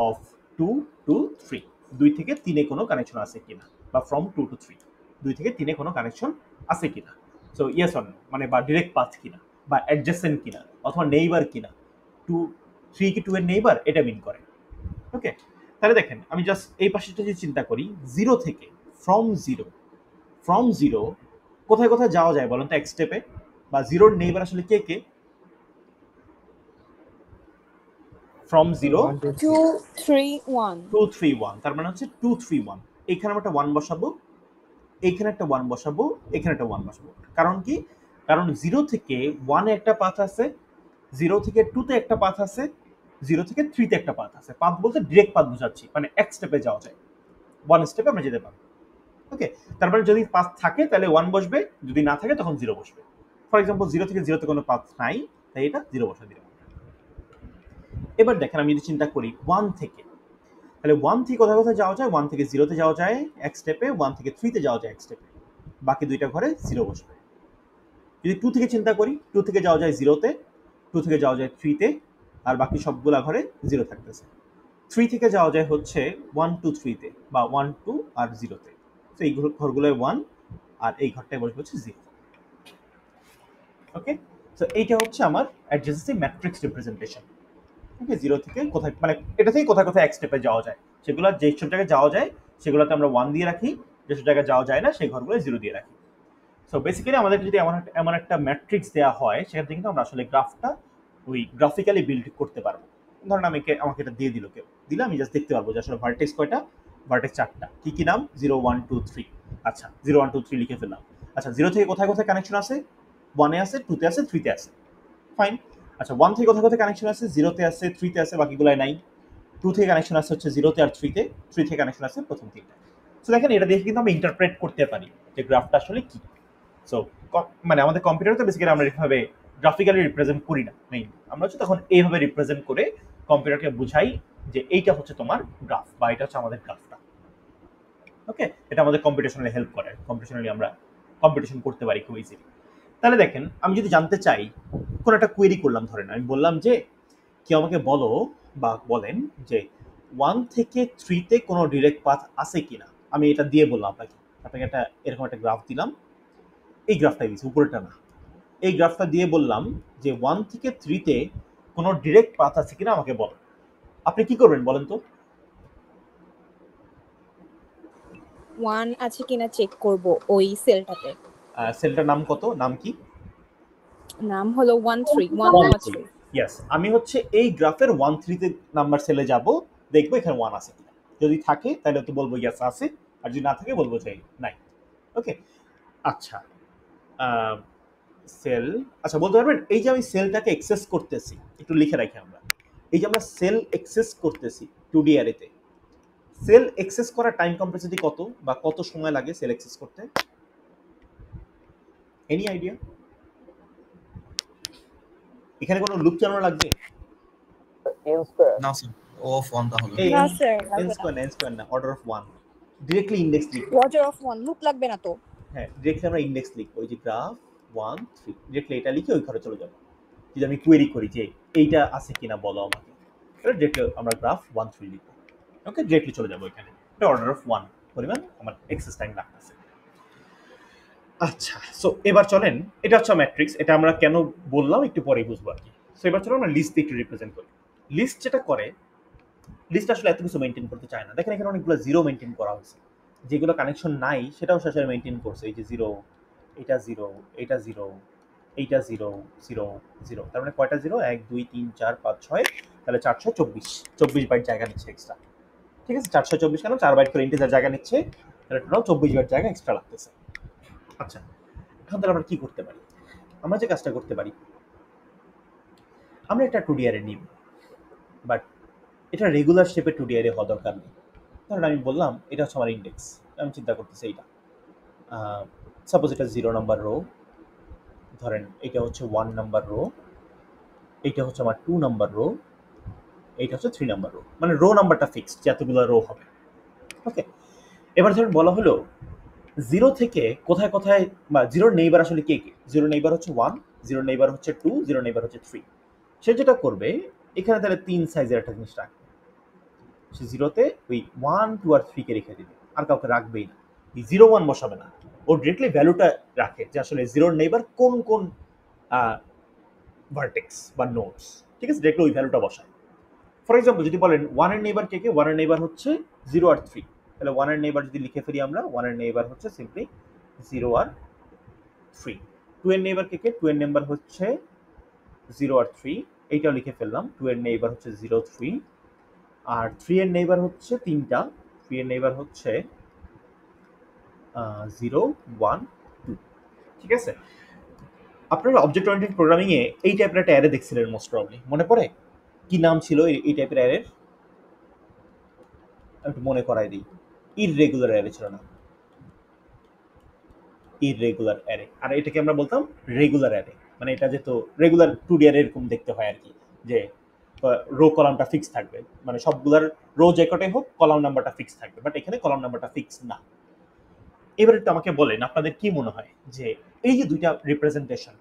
Speaker 1: of 2 to 3, 2 থেকে 3-এ কোনো কানেকশন আছে কিনা, বা from 2 to 3, 2 থেকে 3-এ কোনো কানেকশন আছে কিনা। সো ইয়েস অর নো, মানে বা ডিরেক্ট পাথ কিনা, বা অ্যাডজেসেন্ট কিনা, অথবা নেইবার কিনা। 3 কি 2 এর নেইবার, এটা মিন করে। ওকে, তাহলে দেখেন আমি জাস্ট এই পাশেটা যদি চিন্তা করি, 0 থেকে, ফ্রম 0 কোথায় কোথায় যাওয়া যায় বলেন তো এক স্টেপে, বা 0-র নেইবার আসলে কে কে? ফ্রম 0
Speaker 5: 2 3 1
Speaker 1: 2 3 1, তার মানে হচ্ছে 2 3 1। এখানে আমরা একটা 1 বসাবো, এখানে একটা 1 বসাবো, এখানে একটা 1 বসাবো। কারণ কি? কারণ 0 থেকে 1 এ একটা পাথ আছে, 0 থেকে 2 তে একটা পাথ আছে, 0 থেকে 3 তে একটা পাথ আছে। পাথ বলতে ডিরেক্ট পাথ বোঝাচ্ছি, মানে এক স্টেপে যাওয়া যায়, 1 স্টেপে আমরা যেতে পারবো। ওকে, তারপরে যদি পাথ থাকে তাহলে 1 বসবে, যদি না থাকে তখন 0 বসবে। ফর এক্সাম্পল 0 থেকে 0 তে কোনো পাথ নাই, তাই এটা 0 বসা দিলাম। এবার দেখেন আমি যদি চিন্তা করি 1 থেকে, তাহলে 1 থেকে কোথায় কোথায় যাওয়া যায়? 1 থেকে 0 তে যাওয়া যায় এক স্টেপে, 1 থেকে 3 তে যাওয়া যায় এক স্টেপে, বাকি দুইটা ঘরে 0 বসবে। যদি 2 থেকে চিন্তা করি, 2 থেকে যাওয়া যায় 0 তে, 2 থেকে যাওয়া যায় 3 তে, আর বাকি সবগুলা ঘরে 0 থাকতেছে। 3 থেকে যাওয়া যায় হচ্ছে 1 2 3 তে, বা 1 2 আর 0 তে। তো এই ঘরগুলোয় 1, আর এই ঘরটায় বসবে হচ্ছে 0। ওকে, সো এইটা হচ্ছে আমার অ্যাডজেসেন্সি ম্যাট্রিক্স রিপ্রেজেন্টেশন। ওকে, 0 থেকে কোথায়, মানে এটা থেকে কোথায় কোথায় এক স্টেপে যাওয়া যায়, সেগুলো যেসব জায়গায় যাওয়া যায় সেগুলোতে আমরা 1 দিয়ে রাখি, যেসব জায়গায় যাওয়া যায় না সেই ঘরগুলো 0 দিয়ে রাখি। সো বেসিক্যালি আমাদের যদি এমন একটা ম্যাট্রিক্স দেওয়া হয়, সেখান থেকে কিন্তু আমরা আসলে গ্রাফটা ওই গ্রাফিক্যালি বিল্ড করতে পারবো। ধরেন আমাকে এটা দিয়ে দিল, কেউ দিলে আমি জাস্ট দেখতে পারবো যে আসলে ভার্টেক্স কয়টা, ভার্টেক্স 4টা। কি কি নাম? 0 1 2 3। আচ্ছা, 0 1 2 3 লিখে ফেললাম। আচ্ছা, 0 থেকে কোথায় কোথায় কানেকশন আছে? 1 এ আছে, 2 তে আছে, 3 তে আছে। ফাইন। আচ্ছা 1 থেকে কোথায় কোথায় কানেকশন আছে? 0 তে আছে, 3 তে আছে, বাকিগুলাই নাই। 2 থেকে কানেকশন আছে হচ্ছে 0 তে আর 3 তে, 3 থেকে কানেকশন আছে প্রথম তিনটা। সো দেখেন এটা দেখে কিন্তু আমরা ইন্টারপ্রেট করতে পারি যে গ্রাফটা আসলে কি। সো মানে আমাদের কম্পিউটারে তো বেসিক্যালি আমরা এভাবে গ্রাফিক্যালি রিপ্রেজেন্ট করি না, মেইন আমরা হচ্ছে তখন এইভাবে রিপ্রেজেন্ট করে কম্পিউটারকে বুঝাই যে এইটা হচ্ছে তোমার গ্রাফ বা এটা হচ্ছে আমাদের গ্রাফটা। ওকে, এটা আমাদের কম্পিটিশনালি হেল্প করে, কম্পিটিশনালি আমরা কম্পিটিশন করতে পারি খুব ইজিলি। তাহলে দেখেন আমি যদি জানতে চাই, কোন একটা কোয়েরি করলাম, ধরেন আমি বললাম যে কেউ আমাকে বলো বা বলেন যে 1 থেকে 3 তে কোনো ডিরেক্ট পাথ আছে কিনা। আমি এটা দিয়ে বললাম আপনাকে একটা এরকম একটা গ্রাফ দিলাম, এই গ্রাফটা দিয়েছি, উপরেটা না, এই গ্রাফটা দিয়ে বললাম যে 1 থেকে 3 তে কোনো ডিরেক্ট পাথ আছে কিনা আমাকে বলো। আপনি কি করবেন বলেন তো?
Speaker 5: 1 আছে কিনা চেক করব ওই সেলটাতে।
Speaker 1: সেলটার নাম কত, নাম কি?
Speaker 5: নাম হলো 1 3
Speaker 1: ইয়েস, আমি হচ্ছে এই গ্রাফের 1 3 তে নাম্বার সেলে যাব, দেখবো এখানে 1 আছে কিনা। যদি থাকে তাহলে তো বলবো ইয়েস আছে, আর যদি না থাকে বলবো যে নাই। ওকে, আচ্ছা সেল, আচ্ছা বলতে পারবেন এই যে আমি সেলটাকে অ্যাক্সেস করতেছি, একটু লিখে রাখি আমরা, এই যে আমরা সেল অ্যাক্সেস করতেছি 2D অ্যারেতে, সেল অ্যাক্সেস করার টাইম কমপ্লেক্সিটি কত বা কত সময় লাগে সেল অ্যাক্সেস করতে? Any idea? এখানে কোনো লুপ চালানো লাগবে?
Speaker 3: n square
Speaker 4: না স্যার, ও অফ 1 তাহলে।
Speaker 1: এই
Speaker 5: না স্যার,
Speaker 1: n স্কয়ার না, অর্ডার অফ 1, ডিরেক্টলি ইন্ডেক্স লিখবো।
Speaker 5: অর্ডার অফ 1 লুপ লাগবে না তো?
Speaker 1: হ্যাঁ, ডিরেক্টলি আমরা ইন্ডেক্স লিখবো, এই যে গ্রাফ 1 3, ডিরেক্টলি এটা লিখে ওই ঘরে চলে যাবো। যদি আমি কোয়েরি করি যে এইটা আছে কিনা বলো আমাকে, তাহলে ডিরেক্টলি আমরা গ্রাফ 1 3 লিখবো। ওকে, ডিরেক্টলি চলে যাবো এখানে, এটা অর্ডার অফ 1 পরিমাণ আমার এক্সেস টাইম লাগতেছে। আচ্ছা, সো এবার চলেন, এটা হচ্ছে ম্যাট্রিক্স, এটা আমরা কেন বললাম একটু পরেই বুঝবো আর কি। সো এবার চলো আমরা লিস্ট একটু রিপ্রেজেন্ট করি। লিস্ট যেটা করে, লিস্ট আসলে এত কিছু মেনটেন করতে চায় না। দেখেন এখানে অনেকগুলো জিরো মেনটেন করা হয়েছে, যেগুলো কানেকশন নাই সেটাও শেষে মেনটেন করছে। এই যে জিরো, এটা জিরো, এটা জিরো, এইটা জিরো, জিরো জিরো, তার মানে কয়টা জিরো? 1 2 3 4 5 6, তাহলে 424 বাইট জায়গা নিচ্ছে এক্সট্রা। ঠিক আছে, 424 কেন, 4 বাইট করে ইন্টিজার জায়গা নিচ্ছে, তাহলে টোটাল 24 বাইট জায়গা এক্সট্রা লাগতেছে। আচ্ছা, এখন তাহলে আমরা কি করতে পারি? আমরা যে কাজটা করতে পারি, আমরা একটা 2D অ্যারে নিব, বাট এটা রেগুলার শেপে 2D অ্যারে হওয়া দরকার নেই। ধরেন আমি বললাম এটা হচ্ছে আমার ইন্ডেক্স, আমি চিন্তা করতেছি এইটা, সাপোজ এটা 0 নাম্বার রো, ধরেন এটা হচ্ছে 1 নাম্বার রো, এইটা হচ্ছে আমার 2 নাম্বার রো, এইটা হচ্ছে 3 নাম্বার রো, মানে রো নাম্বারটা ফিক্সড যে এতগুলো রো হবে। ওকে, এবার ধরেন বলা হলো 0 থেকে কোথায় কোথায়, বা 0 নেইবার আসলে কে কে? 0 নেইবার হচ্ছে 1, 0 নেইবার হচ্ছে 2, 0 নেইবার হচ্ছে 3। সে যেটা করবে এখানে তাহলে 3 সাইজের একটা জিনিস রাখবে, সে 0-তে ওই 1 2 আর 3 কে রেখে দিবে, আর কাউকে রাখবেই না। এই 0 1 বসাবে না, ও ডিরেক্টলি ভ্যালুটা রাখে যে আসলে 0-র নেইবার কোন কোন ভার্টেক্স বা নোডস, ঠিক আছে, ডিরেক্টলি ওই ভ্যালুটা বসায়। ফর এক্সাম্পল যদি বলেন 1 এর নেইবার কে কে, 1 এর নেইবার হচ্ছে 0 আর 3, তাহলে 1 এর নেইবার যদি লিখে ফেলি আমরা, 1 এর নেইবার হচ্ছে সিম্পলি 0 আর 3। 2 এর নেইবার কে কে, 2 এর নেইবার হচ্ছে 0 আর 3, এইটাও লিখে ফেললাম, 2 এর নেইবার হচ্ছে 0 3, আর 3 এর নেইবার হচ্ছে তিনটা, 3 এর নেইবার হচ্ছে 0 1 2। ঠিক আছে, আপনারা অবজেক্ট ওরিয়েন্টেড প্রোগ্রামিং এ এই টাইপের একটা অ্যারে দেখছিলেন মোস্ট প্রবাবলি, মনে পড়ে কি নাম ছিল এই টাইপের অ্যারের? একটু মনে করাই দিই, ইররেগুলার অ্যারে ছিল না, ইররেগুলার অ্যারে, আর এটাকে আমরা বলতাম রেগুলার অ্যারে। মানে এটা যেহেতু রেগুলার 2D অ্যারে এরকম দেখতে হয় আর কি, যে রো কলামটা ফিক্স থাকবে, মানে সবগুলার রো যে কটাই হোক কলাম নাম্বারটা ফিক্স থাকবে, বাট এখানে কলাম নাম্বারটা ফিক্স না। এবার একটু আমাকে বলেন আপনাদের কি মনে হয় যে এই যে দুইটা রিপ্রেজেন্টেশন,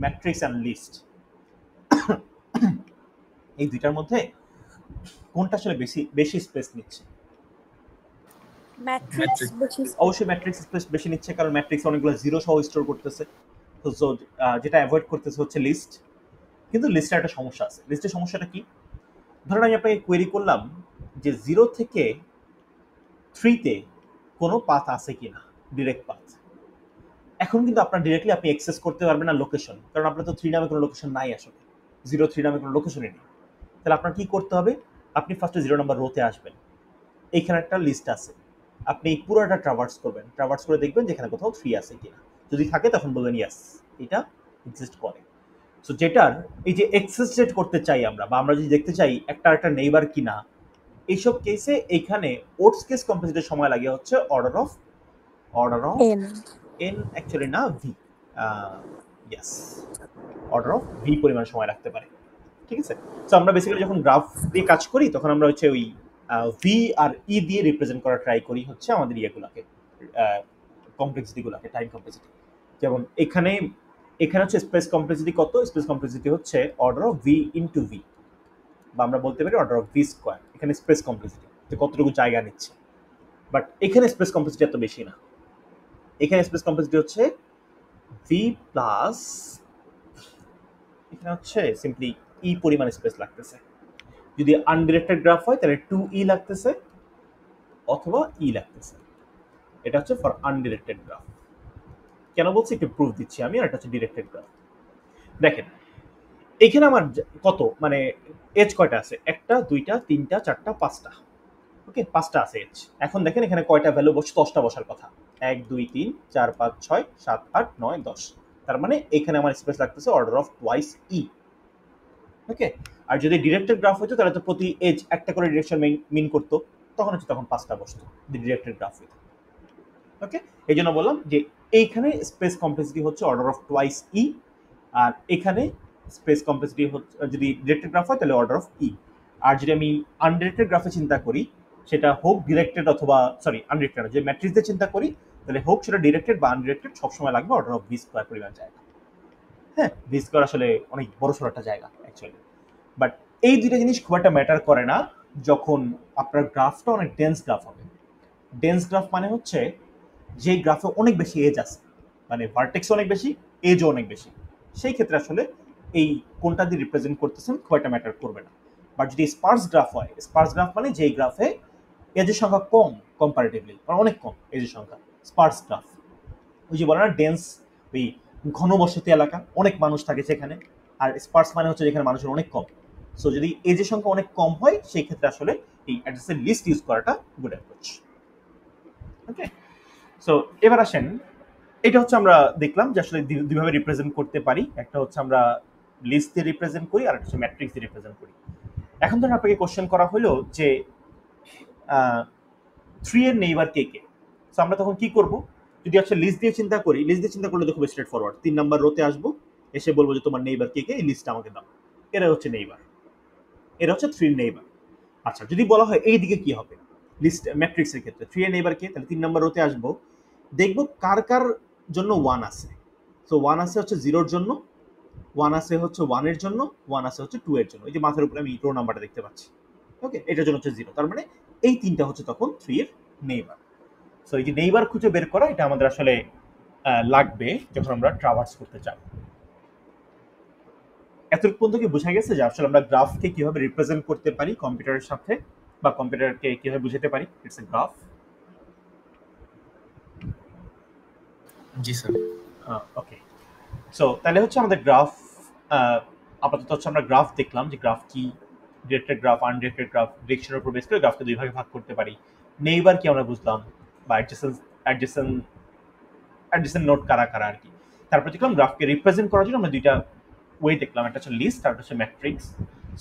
Speaker 1: ম্যাট্রিক্স অ্যান্ড লিস্ট, এই দুইটার মধ্যে কোনটা আসলে বেশি বেশি স্পেস নিচ্ছে?
Speaker 5: ম্যাট্রিক্স বেশি।
Speaker 1: অবশ্যই ম্যাট্রিক্স স্পেস বেশি নিচ্ছে, কারণ ম্যাট্রিক্স অনেকগুলো জিরো সহ স্টোর করতেছে। তো যেটা অ্যাভয়েড করতেছে হচ্ছে লিস্ট। কিন্তু লিস্টের একটা সমস্যা আছে। লিস্টের সমস্যাটা কি? ধরেন আমি আপনাকে কোয়েরি করলাম যে 0 থেকে 3 তে কোনো পাথ আছে কিনা, ডিরেক্ট পাথ। এখন কিন্তু আপনার ডিরেক্টলি আপনি অ্যাক্সেস করতে পারবেন না লোকেশন, কারণ আপনার তো 3 নামে কোনো লোকেশন নাই, আসলে 0 3 নামে কোনো লোকেশনই নেই। তাহলে আপনার কি করতে হবে? আপনি ফার্স্টে 0 নাম্বার রোতে আসবেন, এইখানে একটা লিস্ট আছে, আপনি এই পুরোটা ট্রাভার্স করবেন, ট্রাভার্স করে দেখবেন যেখানে কোথাও 3 আছে কিনা। যদি থাকে তখন বলবেন ইয়েস, এটা এক্সিস্ট করে। সো যেটার এই যে এক্সিস্টেড করতে চাই আমরা, বা আমরা যদি দেখতে চাই একটা নেইবার কিনা, এইসব কেসে এইখানে ওটস কেস কমপ্লেক্সিটির সময় লাগে হচ্ছে order of
Speaker 5: n
Speaker 1: n, actually না v, yes, order of v পরিমাণ সময় রাখতে পারে। ঠিক আছে, তো আমরা বেসিক্যালি যখন গ্রাফ দিয়ে কাজ করি তখন আমরা হচ্ছে ওই ভি আর ই দিয়ে রিপ্রেজেন্ট করা ট্রাই করি হচ্ছে আমাদের ইয়েগুলোকে, কমপ্লেক্সিটিগুলোকে, টাইম কমপ্লেক্সিটি। যেমন এখানে হচ্ছে স্পেস কমপ্লেক্সিটি কত, স্পেস কমপ্লেক্সিটি হচ্ছে order of V into V, বা আমরা বলতে পারি অর্ডার অফ ভি স্কোয়ার। এখানে স্পেস কমপ্লেক্সিটি যে কতটুকু জায়গা নিচ্ছে, বাট এখানে স্পেস কমপ্লেক্সিটি এত বেশি না। এখানে স্পেস কমপ্লেক্সিটি হচ্ছে ভি প্লাস, এখানে হচ্ছে সিম্পলি ই পরিমাণ স্পেস লাগতেছে। যদি আনডিরেক্টেড গ্রাফ হয় তাহলে 2e লাগতেছে অথবা ই লাগতেছে। এটা হচ্ছে ফর আনডিরেক্টেড গ্রাফ। কেন বলছি একটু প্রুফ দিচ্ছি আমি। আর এটা হচ্ছে ডিরেক্টেড গ্রাফ। দেখেন এখানে আমার কত মানে এজ কয়টা আছে, 1টা 2টা 3টা 4টা 5টা, ওকে 5টা আছে এজ। এখন দেখেন এখানে কয়টা ভ্যালু বসে, 10টা বসার কথা। 1 2 3 4 5 6 7 8 9 10। তার মানে এখানে আমার স্পেস লাগতেছে অর্ডার অফ টুয়াইস ই। ওকে, আর যদি ডিরেক্টেড গ্রাফ হতো তাহলে তো প্রতি এজ একটা করে ডিরেকশন মিন করতো, তখন 5টা বসতো ডিরেক্টেড গ্রাফ হতো। ওকে, এই জন্য বললাম যে এইখানে স্পেস কমপ্লেক্সিটি হচ্ছে অর্ডার অফ টুয়াইস ই, আর এখানে স্পেস কমপ্লেক্সিটি হচ্ছে যদি ডিরেক্টেড গ্রাফ হয় তাহলে অর্ডার অফ ই। আর যদি আমি আনডিরেক্টেড গ্রাফে চিন্তা করি, সেটা হোক ডিরেক্টেড অথবা আনডিরেক্টেড, যে ম্যাট্রিক্স দিয়ে চিন্তা করি তাহলে হোক সেটা ডিরেক্টেড বা আনডিরেক্টেড, সবসময় লাগবে অর্ডার অফ ভি স্কোয়ার পরিমাণ জায়গা। হ্যাঁ, ভি স্কোয়ার আসলে অনেক বড় সড় একটা জায়গা অ্যাকচুয়ালি। বাট এই দুইটা জিনিস খুব একটা ম্যাটার করে না যখন আপনার গ্রাফটা অনেক ডেন্স গ্রাফ হবে। ডেন্স গ্রাফ মানে হচ্ছে যে গ্রাফে অনেক বেশি এজ আছে, মানে ভার্টেক্স অনেক বেশি, এজও অনেক বেশি, সেই ক্ষেত্রে আসলে এই কোনটা দিয়ে রিপ্রেজেন্ট করতেছেন খুব একটা ম্যাটার করবে না। বাট যদি স্পার্স গ্রাফ হয়, স্পার্স গ্রাফ মানে যেই গ্রাফে এজের সংখ্যা কম, কম্পারেটিভলি অনেক কম এজের সংখ্যা, স্পার্স গ্রাফ। ওই যে বলে না ডেন্স, ওই ঘনবসতি এলাকা, অনেক মানুষ থাকে সেখানে। আর স্পার্স মানে হচ্ছে যেখানে মানুষের অনেক কম। সো যদি এজের সংখ্যা অনেক কম হয় সেই ক্ষেত্রে আসলে এই অ্যাড্রেসের লিস্ট ইউজ করাটা গুড অ্যাপ্রোচ। ওকে, সো এবার আসেন, এটা হচ্ছে আমরা দেখলাম যে আসলে দুইভাবে রিপ্রেজেন্ট করতে পারি। একটা হচ্ছে আমরা লিস্ট দিয়ে রিপ্রেজেন্ট করি, আর একটা হচ্ছে ম্যাট্রিক্স দিয়ে রিপ্রেজেন্ট করি। এখন ধরুন আপনাকে কোশ্চেন করা হলো যে 3 এর নেইবার কে কে। সো আমরা তখন কি করব, যদি আসলে লিস্ট দিয়ে চিন্তা করি, লিস্ট দিয়ে চিন্তা করলে তো খুব স্ট্রেট ফরওয়ার্ড। 3 নাম্বার রোতে আসবো, এসে বলবো যে তোমার নেইবার কে কে, এই লিস্টটা আমাকে দাও। এরা হচ্ছে নেইবার, এরা হচ্ছে 3 নেইবার। আচ্ছা, যদি বলা হয় এই দিকে কি হবে লিস্ট ম্যাট্রিক্সের ক্ষেত্রে, 3 এর নেইবার কে, তাহলে 3 নাম্বার রোতে আসবো, দেখবো কার কার জন্য 1 আছে। সো 1 আছে হচ্ছে 0 এর জন্য, 1 আছে হচ্ছে 1 এর জন্য, 1 আছে হচ্ছে 2 এর জন্য। এই যে মাথার উপরে আমি রো নাম্বারটা দেখতে পাচ্ছি, ওকে, এটার জন্য হচ্ছে 0। তার মানে এই তিনটা হচ্ছে তখন 3 এর নেইবার। সো এই যে নেইবার খুঁজে বের করা, এটা আমাদের আসলে লাগবে যখন আমরা ট্রাভার্স করতে চাই। এতটুকু পর্যন্ত কি বোঝা গেছে যে আসলে আমরা গ্রাফকে কিভাবে রিপ্রেজেন্ট করতে পারি কম্পিউটারের সাথে, বা কম্পিউটারকে কিভাবে বুঝাতে পারি it's a graph?
Speaker 4: G sir.
Speaker 1: Okay, so তাহলে হচ্ছে আমাদের গ্রাফ, আপাতত হচ্ছে আমরা গ্রাফ দেখলাম যে গ্রাফ কি, ডিরেক্টেড গ্রাফ, আনডিরেক্টেড গ্রাফ, ডিরেকশনের উপর বেস করে গ্রাফকে দুই ভাগে ভাগ করতে পারি। নেইবার কি আমরা বুঝলাম, বা অ্যাডজেসেন্ট নোড কারা কারা আর কি। তারপর দেখলাম গ্রাফকে রিপ্রেজেন্ট করার জন্য আমরা দুইটা ওয়ে দেখলাম, একটা হচ্ছে লিস্ট আর একটা হচ্ছে ম্যাট্রিক্স।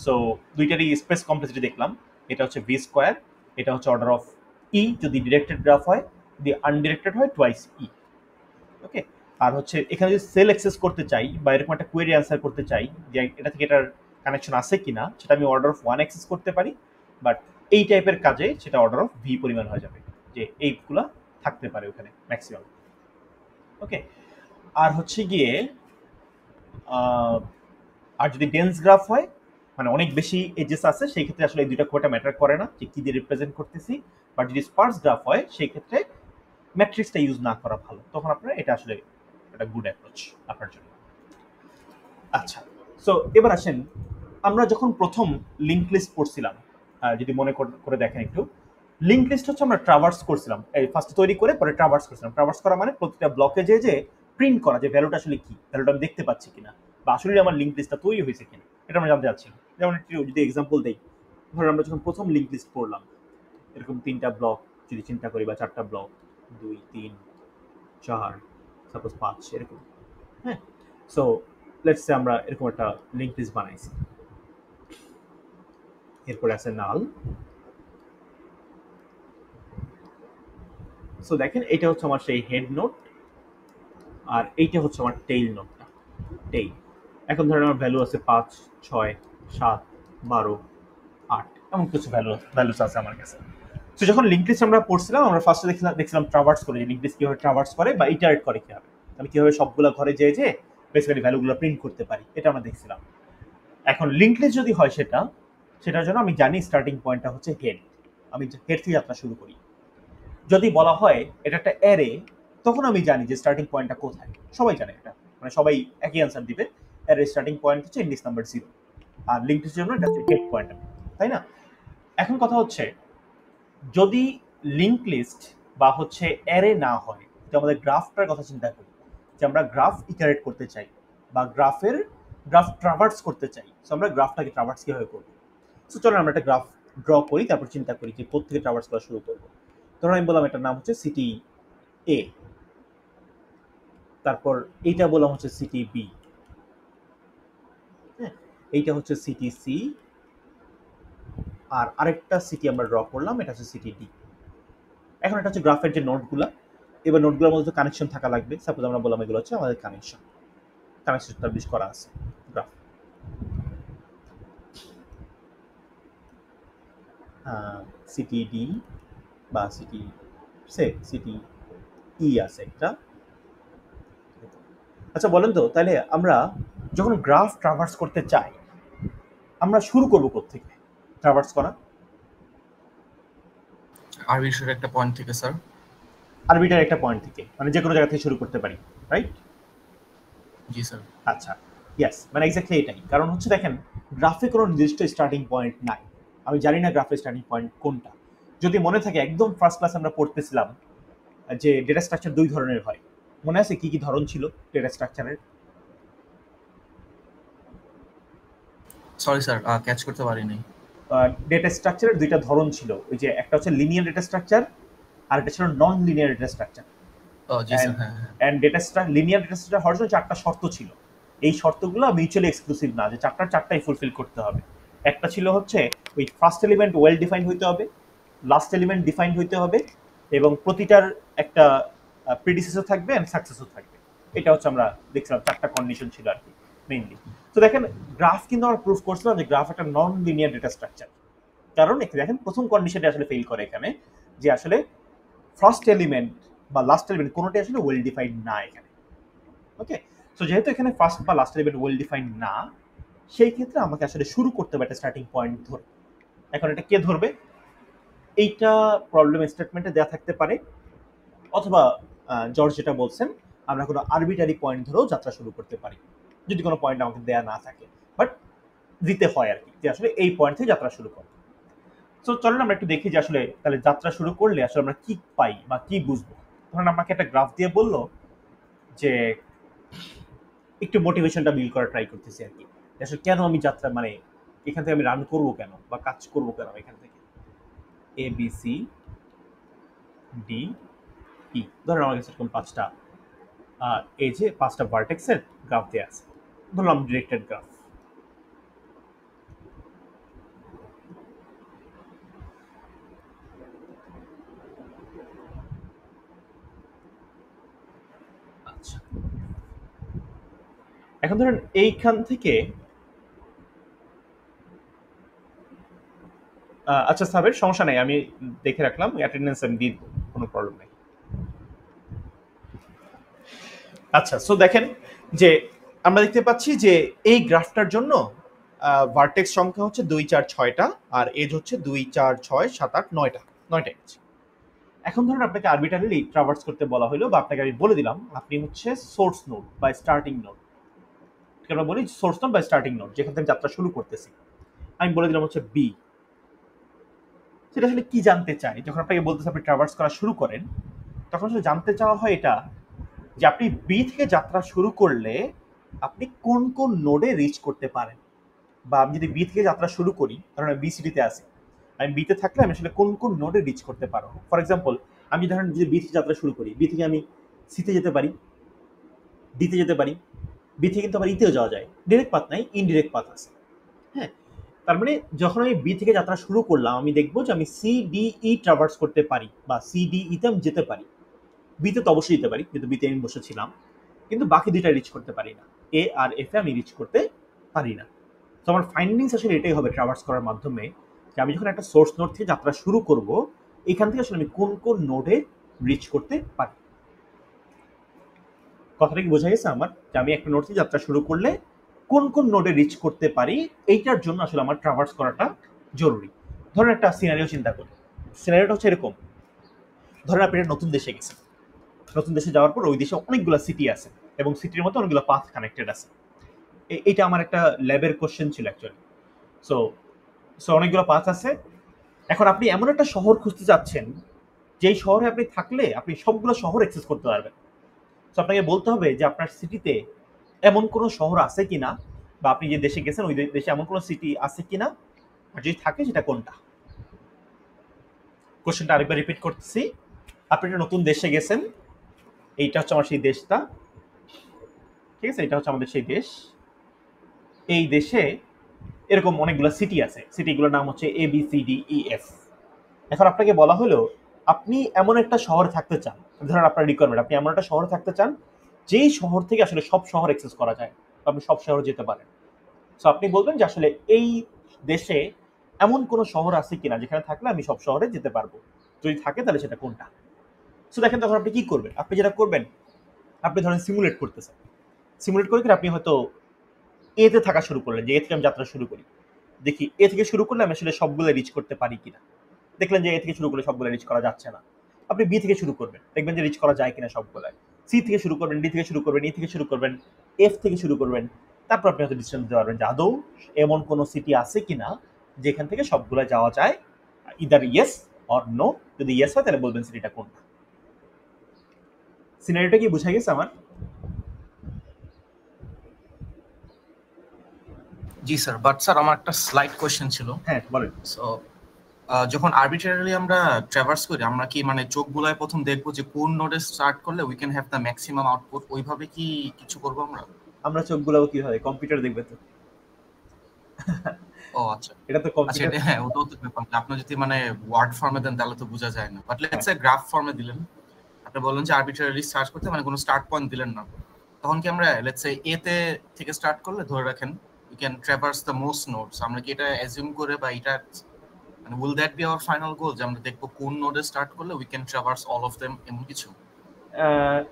Speaker 1: সো দুইটারই স্পেস কমপ্লেক্সিটি দেখলাম। এটা হচ্ছে ভি স্কোয়ার, এটা হচ্ছে অর্ডার অফ ই যদি ডিরেক্টেড গ্রাফ হয়, যদি আনডিরেক্টেড হয় টুয়াইস ই। ওকে, আর হচ্ছে এখানে যদি সেল অ্যাক্সেস করতে চাই বা এরকম একটা কোয়েরি অ্যান্সার করতে চাই যে এটা থেকে এটার কানেকশন আছে কিনা, সেটা আমি অর্ডার অফ 1 অ্যাক্সেস করতে পারি। বাট এই টাইপের কাজে সেটা অর্ডার অফ ভি পরিমাণ হয়ে যাবে, যে এইগুলা থাকতে পারে ওখানে ম্যাক্সিমাম। ওকে, আর হচ্ছে গিয়ে আর যদি ডেন্স গ্রাফ হয়, মানে অনেক বেশি এজেস আছে, সেই ক্ষেত্রে আসলে এই দুইটা খুব একটা ম্যাটার করে না যে কি দিয়ে রিপ্রেজেন্ট করতেছি। বাট যদি স্পার্স গ্রাফ হয় সেই ক্ষেত্রে ম্যাট্রিক্সটা ইউজ না করা ভালো, তখন আপনার এটা আসলে একটা গুড অ্যাপ্রোচ আপনার জন্য। আচ্ছা, সো এবার আসেন, আমরা যখন প্রথম লিঙ্ক লিস্ট পড়ছিলাম, যদি মনে করে দেখেন একটু, লিঙ্ক লিস্ট হচ্ছে আমরা ট্রাভার্স করছিলাম, এই ফার্স্ট তৈরি করে পরে ট্রাভার্স করছিলাম। ট্রাভার্স করা মানে প্রতিটা ব্লকে যে প্রিন্ট করা, যে ভ্যালুটা আসলে কি, ভ্যালুটা আমি দেখতে পাচ্ছি কিনা, বা আসলে আমার লিঙ্ক লিস্টটা তৈরি হয়েছে কিনা, এটা আমরা জানতে চাচ্ছি। যেমন একটু যদি এক্সাম্পল দেই, ধরুন আমরা যখন প্রথম লিঙ্ক লিস্ট পড়লাম, এরকম 3টা ব্লক যদি চিন্তা করি, বা 4টা ব্লক, 2 3 4 সাপোজ 5 এরকম। হ্যাঁ, সো লেটস সে আমরা এরকম একটা লিঙ্ক লিস্ট বানাইছি, এরপরে আছে নাল। সো দেখেন এটা হচ্ছে আমার সেই হেড নোট, আর এইটা হচ্ছে আমার টেইল নোটটা, টেইল। এখন ধরেন আমার ভ্যালু আছে 5, 6, 7, 12, 8, এমন কিছু ভ্যালুস আছে আমার কাছে। তো যখন লিঙ্ক লিস্ট আমরা পড়ছিলাম, আমরা ফার্স্টে দেখছিলাম ট্রাভার্স করে, যে লিঙ্ক লিস্ট কিভাবে ট্রাভার্স করে বা ইটারেট করে কিভাবে, আমি কিভাবে সবগুলো ঘরে যেয়ে বেসিক্যালি ভ্যালুগুলো প্রিন্ট করতে পারি, এটা আমরা দেখছিলাম। এখন লিঙ্ক লিস্ট যদি হয় সেটার জন্য আমি জানি স্টার্টিং পয়েন্টটা হচ্ছে হেড, আমি হেড থেকে যাত্রা শুরু করি। যদি বলা হয় এটা একটা অ্যারে, তখন আমি জানি যে স্টার্টিং পয়েন্টটা কোথায়, সবাই জানে এটা, মানে সবাই একই অ্যান্সার দিবে, অ্যারে স্টার্টিং পয়েন্ট হচ্ছে ইন্ডেক্স নাম্বার 0, আর লিঙ্ক লিস্টের জন্য এটা হচ্ছে হেড পয়েন্ট, তাই না? এখন কথা হচ্ছে যদি লিঙ্ক লিস্ট বা হচ্ছে অ্যারে না হয়, তো আমাদের গ্রাফটার কথা চিন্তা করি, যে আমরা গ্রাফ ইটারেট করতে চাই বা গ্রাফ ট্রাভার্স করতে চাই, সো আমরা গ্রাফটাকে ট্রাভার্স কিভাবে করবো? সো চলো আমরা একটা গ্রাফ ড্র করি, তারপর চিন্তা করি যে কোথা থেকে ট্রাভার্স করা শুরু করবো। ধরুন আমি বললাম এটার নাম হচ্ছে সিটি এ, তারপর এইটা বললাম হচ্ছে সিটি বি, হ্যাঁ, এইটা হচ্ছে সিটি সি, আর আরেকটা সিটি আমরা ড্র করলাম, এটা হচ্ছে সিটি ডি। এখন এটা হচ্ছে গ্রাফের যে নোটগুলা, এবার নোটগুলোর মধ্যে কানেকশন থাকা লাগবে। সাপোজ আমরা বললাম এগুলো হচ্ছে আমাদের কানেকশন এস্টাবলিশ করা আছে গ্রাফ। সিটি ডি বা সিটি ই আছে একটা। আচ্ছা বলেন তো, তাহলে আমরা যখন গ্রাফ ট্রাভার্স করতে চাই, আমরা শুরু করবো কোত্থেকে ট্রাভার্স করা?
Speaker 4: আরবিটারি একটা পয়েন্ট থেকে স্যার।
Speaker 1: আরবিটারি একটা পয়েন্ট থেকে, মানে যে কোনো জায়গা থেকে শুরু করতে পারি, রাইট?
Speaker 4: জি স্যার।
Speaker 1: আচ্ছা, ইয়েস, মানে এক্স্যাক্টলি এটাই। কারণ হচ্ছে দেখেন, গ্রাফে কোনো নির্দিষ্ট স্টার্টিং পয়েন্ট নাই, আমি জানি না গ্রাফের স্টার্টিং পয়েন্ট কোনটা। যদি মনে থাকে একদম ফার্স্ট ক্লাস আমরা পড়তেছিলাম যে ডেটা স্ট্রাকচার 2 ধরনের হয়, মনে আছে কি কি ধরন ছিল ডেটা স্ট্রাকচারের?
Speaker 4: সরি স্যার, ক্যাচ করতে পারিনি।
Speaker 1: ডেটা স্ট্রাকচারের 2টা ধরন ছিল, ওই যে একটা হচ্ছে লিনিয়ার ডেটা স্ট্রাকচার আর একটা ছিল নন লিনিয়ার ডেটা স্ট্রাকচার।
Speaker 4: জি স্যার, হ্যাঁ হ্যাঁ।
Speaker 1: এন্ড লিনিয়ার ডেটা স্ট্রাকচার হওয়ার জন্য 4টা শর্ত ছিল। এই শর্তগুলো মিউচুয়ালি এক্সক্লুসিভ না, যে 4টাই ফুলফিল করতে হবে। একটা ছিল হচ্ছে ওই ফার্স্ট এলিমেন্ট ওয়েল ডিফাইন্ড হইতে হবে, লাস্ট এলিমেন্ট ডিফাইন্ড হইতে হবে, এবং প্রতিটার একটা প্রিডিসেসর থাকবে এন্ড সাকসেসর থাকবে। এটা হচ্ছে আমরা দেখছিলাম 4টা কন্ডিশন ছিল আর কি মেইনলি। তো দেখেন গ্রাফ কিন্তু আমরা প্রুফ করছিলাম যে গ্রাফ একটা নন লিনিয়ার ডেটা স্ট্রাকচার, কারণ এখানে দেখেন প্রথম কন্ডিশনটা আসলে ফেল করে এখানে, যে আসলে ফার্স্ট এলিমেন্ট বা লাস্ট এলিমেন্ট কোনোটাই আসলে ওয়েল ডিফাইন্ড না এখানে। ওকে, সো যেহেতু এখানে ফার্স্ট বা লাস্ট এলিমেন্ট ওয়েল ডিফাইন্ড না, সেই ক্ষেত্রে আমাকে আসলে শুরু করতে হবে একটা স্টার্টিং পয়েন্ট ধরে। এখন এটা কে ধরবে? এইটা প্রবলেম স্টেটমেন্টে দেওয়া থাকতে পারে, অথবা জর্জ যেটা বলছেন আমরা কোনো আরবিটারি পয়েন্ট ধরেও যাত্রা শুরু করতে পারি, যদি কোনো পয়েন্ট আমাকে দেয়া না থাকে, বাট দিতে হয় আর কি, যে আসলে এই পয়েন্ট থেকে যাত্রা শুরু করো। সো চলুন আমরা একটু দেখি যে আসলে তাহলে যাত্রা শুরু করলে আসলে আমরা কি পাই বা কি বুঝবো। ধরুন আমাকে একটা গ্রাফ দিয়ে বললো যে একটু মোটিভেশনটা বিল্ড করা ট্রাই করতেছি আর কি, আসলে কেন আমি যাত্রা, মানে এখান থেকে আমি রান করবো কেন বা কাজ করবো কেন এখান থেকে। এ বি সি ডি ই, ধরুন আমার কাছে এরকম 5টা এই যে 5টা ভার্টেক্সের গ্রাফ দিয়ে আছে, ধরলাম ডিরেক্টেড গ্রাফ। আচ্ছা, এখন ধরুন এইখান থেকে আচ্ছা সাবের সমস্যা নাই, আমি দেখে রাখলাম, অ্যাটেন্ডেন্স আমি দিয়ে দেবো, কোনো প্রবলেম নেই। আচ্ছা, সো দেখেন যে আমরা দেখতে পাচ্ছি যে এই গ্রাফটার জন্য ভার্টেক্স সংখ্যা হচ্ছে 2, 4, 6টা, আর এজ হচ্ছে 2, 4, 6, 7, 8, 9টা এজ। এখন ধরুন আপনাকে আরবিটারিলি ট্রাভার্স করতে বলা হলো, বা আপনাকে আমি বলে দিলাম আপনি হচ্ছে সোর্স নোড বা স্টার্টিং নোড, আমরা বলি সোর্স নোড বা স্টার্টিং নোড, যেখান থেকে যাত্রা শুরু করতেছি। আমি বলে দিলাম হচ্ছে বি। সেটা আসলে কি জানতে চাই, যখন আপনাকে বলতেছে আপনি ট্রাভার্স করা শুরু করেন, তখন আসলে জানতে চাওয়া হয় এটা যে আপনি বি থেকে যাত্রা শুরু করলে আপনি কোন কোন নোডে রিচ করতে পারেন, বা আমি যদি বি থেকে যাত্রা শুরু করি, কারণ আমি বি সিটিতে আছি, আমি বিতে থাকলে আমি আসলে কোন কোন নোডে রিচ করতে পারবো। ফর এক্সাম্পল আমি ধরেন যদি বি থেকে যাত্রা শুরু করি, বি থেকে আমি সিতে যেতে পারি, ডিতে যেতে পারি, বি থেকে কিন্তু আবার ইতেও যাওয়া যায়, ডিরেক্ট পাথ নাই, ইনডিরেক্ট পাথ আছে। হ্যাঁ, তার মানে যখন আমি বি থেকে যাত্রা শুরু করলাম আমি দেখবো যে আমি সি ডি ই ট্রাভার্স করতে পারি বা সি ডি ইতে আমি যেতে পারি, বিতে তো অবশ্যই যেতে পারি যেহেতু বিতে আমি বসেছিলাম, কিন্তু বাকি দুইটা রিচ করতে পারি না, এ আর এফ এ আমি রিচ করতে পারি না। তো আমার ফাইন্ডিংস আসলে এটাই হবে ট্রাভার্স করার মাধ্যমে, যে আমি যখন একটা সোর্স নোড থেকে যাত্রা শুরু করব এখান থেকে আসলে আমি কোন কোন নোডে রিচ করতে পারি। কথাটা কি বোঝা গেছে আমার, যে আমি একটা নোড থেকে যাত্রা শুরু করলে কোন কোন নোডে রিচ করতে পারি, এইটার জন্য আসলে আমার ট্রাভার্স করাটা জরুরি। ধরেন একটা সিনারিও চিন্তা করি, সিনারিওটা হচ্ছে এরকম, ধরেন আপনি একটা নতুন দেশে গেছেন, নতুন দেশে যাওয়ার পর ওই দেশে অনেকগুলো সিটি আছে এবং সিটির মধ্যে অনেকগুলো পাথ কানেক্টেড আছে। এইটা আমার একটা ল্যাবের কোশ্চেন ছিল অ্যাকচুয়ালি। সো সো অনেকগুলো পাথ আছে। এখন আপনি এমন একটা শহর খুঁজতে যাচ্ছেন যেই শহরে আপনি থাকলে আপনি সবগুলো শহর অ্যাক্সেস করতে পারবেন। সো আপনাকে বলতে হবে যে আপনার সিটিতে এমন কোনো শহর আছে কিনা, বা আপনি যে দেশে গেছেন ওই দেশে এমন কোনো সিটি আছে কিনা, আর যদি থাকে সেটা কোনটা। কোশ্চেনটা আরেকবার রিপিট করতেছি, আপনি একটা নতুন দেশে গেছেন, এইটা হচ্ছে আমার সেই দেশটা, ঠিক আছে, এটা হচ্ছে আমাদের সেই দেশ। এই দেশে এরকম অনেকগুলো সিটি আছে, সিটিগুলোর নাম হচ্ছে A B C D E F. এখন আপনাকে বলা হলো আপনি এমন একটা শহরে থাকতে চান, ধরেন আপনার রিকোয়ারমেন্ট আপনি এমন একটা শহরে থাকতে চান যেই শহর থেকে আসলে সব শহর অ্যাক্সেস করা যায়, আপনি সব শহরে যেতে পারেন। সো আপনি বলবেন যে আসলে এই দেশে এমন কোনো শহর আছে কিনা যেখানে থাকলে আমি সব শহরে যেতে পারবো, যদি থাকে তাহলে সেটা কোনটা। সো দেখেন তখন আপনি কি করবেন, আপনি যেটা করবেন আপনি ধরেন সিমুলেট করতেছেন, সিমুলেট করে আপনি হয়তো এতে থাকা শুরু করলেন, যে এ থেকে আমি যাত্রা শুরু করি, দেখি এ থেকে শুরু করলে আমি আসলে সবগুলো রিচ করতে পারি কিনা। দেখলেন যে এ থেকে শুরু করলে সবগুলো রিচ করা যাচ্ছে না, আপনি বি থেকে শুরু করবেন, দেখবেন যে রিচ করা যায় কিনা সবগুলো। সি থেকে শুরু করবেন, ডি থেকে শুরু করবেন, ই থেকে শুরু করবেন, এফ থেকে শুরু করবেন, তারপর আপনি হয়তো ডিসিশন দিতে পারবেন যে আদৌ এমন কোনো সিটি আছে কিনা যেখান থেকে সবগুলো যাওয়া যায়, ইদার ইয়েস অর নো। যদি ইয়েস হয় তাহলে বলবেন সিটিটা কোনটা। সিনারিটা কি বুঝা গেছে আমার?
Speaker 4: জি স্যার, বাট স্যার আমার একটা স্লাইড কোশ্চেন ছিল।
Speaker 1: হ্যাঁ বলেন।
Speaker 4: সো যখন আরবিট্রারিলি আমরা ট্রাভার্স করি, আমরা কি মানে চোখ বুলায় প্রথম দেখবো যে কোন নোডে স্টার্ট করলে we can have the maximum output, ওইভাবে কি কিছু করবো আমরা?
Speaker 1: আমরা চোখগুলো কি হয়, কম্পিউটার দেখবে তো।
Speaker 4: ও আচ্ছা,
Speaker 1: এটা তো
Speaker 4: আচ্ছা
Speaker 1: কম্পিউটার।
Speaker 4: এটা হ্যাঁ ওটাও তো ব্যাপার, আপনি যদি মানে ওয়ার্ড ফর্মে দেন তাহলে তো বোঝা যায় না। বাট লেটস সে গ্রাফ ফর্মে দিলেন, আপনি বললেন যে আরবিট্রারিলি স্টার্ট করতে, মানে কোনো স্টার্ট পয়েন্ট দিলেন না, তখন কি আমরা লেটস সে এ তে থেকে স্টার্ট করলে ধরে রাখেন we can traverse the most nodes, আমরা কি এটা অ্যাজিউম করে বা এটা মানে will that be our final goal যে আমরা দেখবো কোন নোডে স্টার্ট করলে we can traverse all of them, এমন কিছু?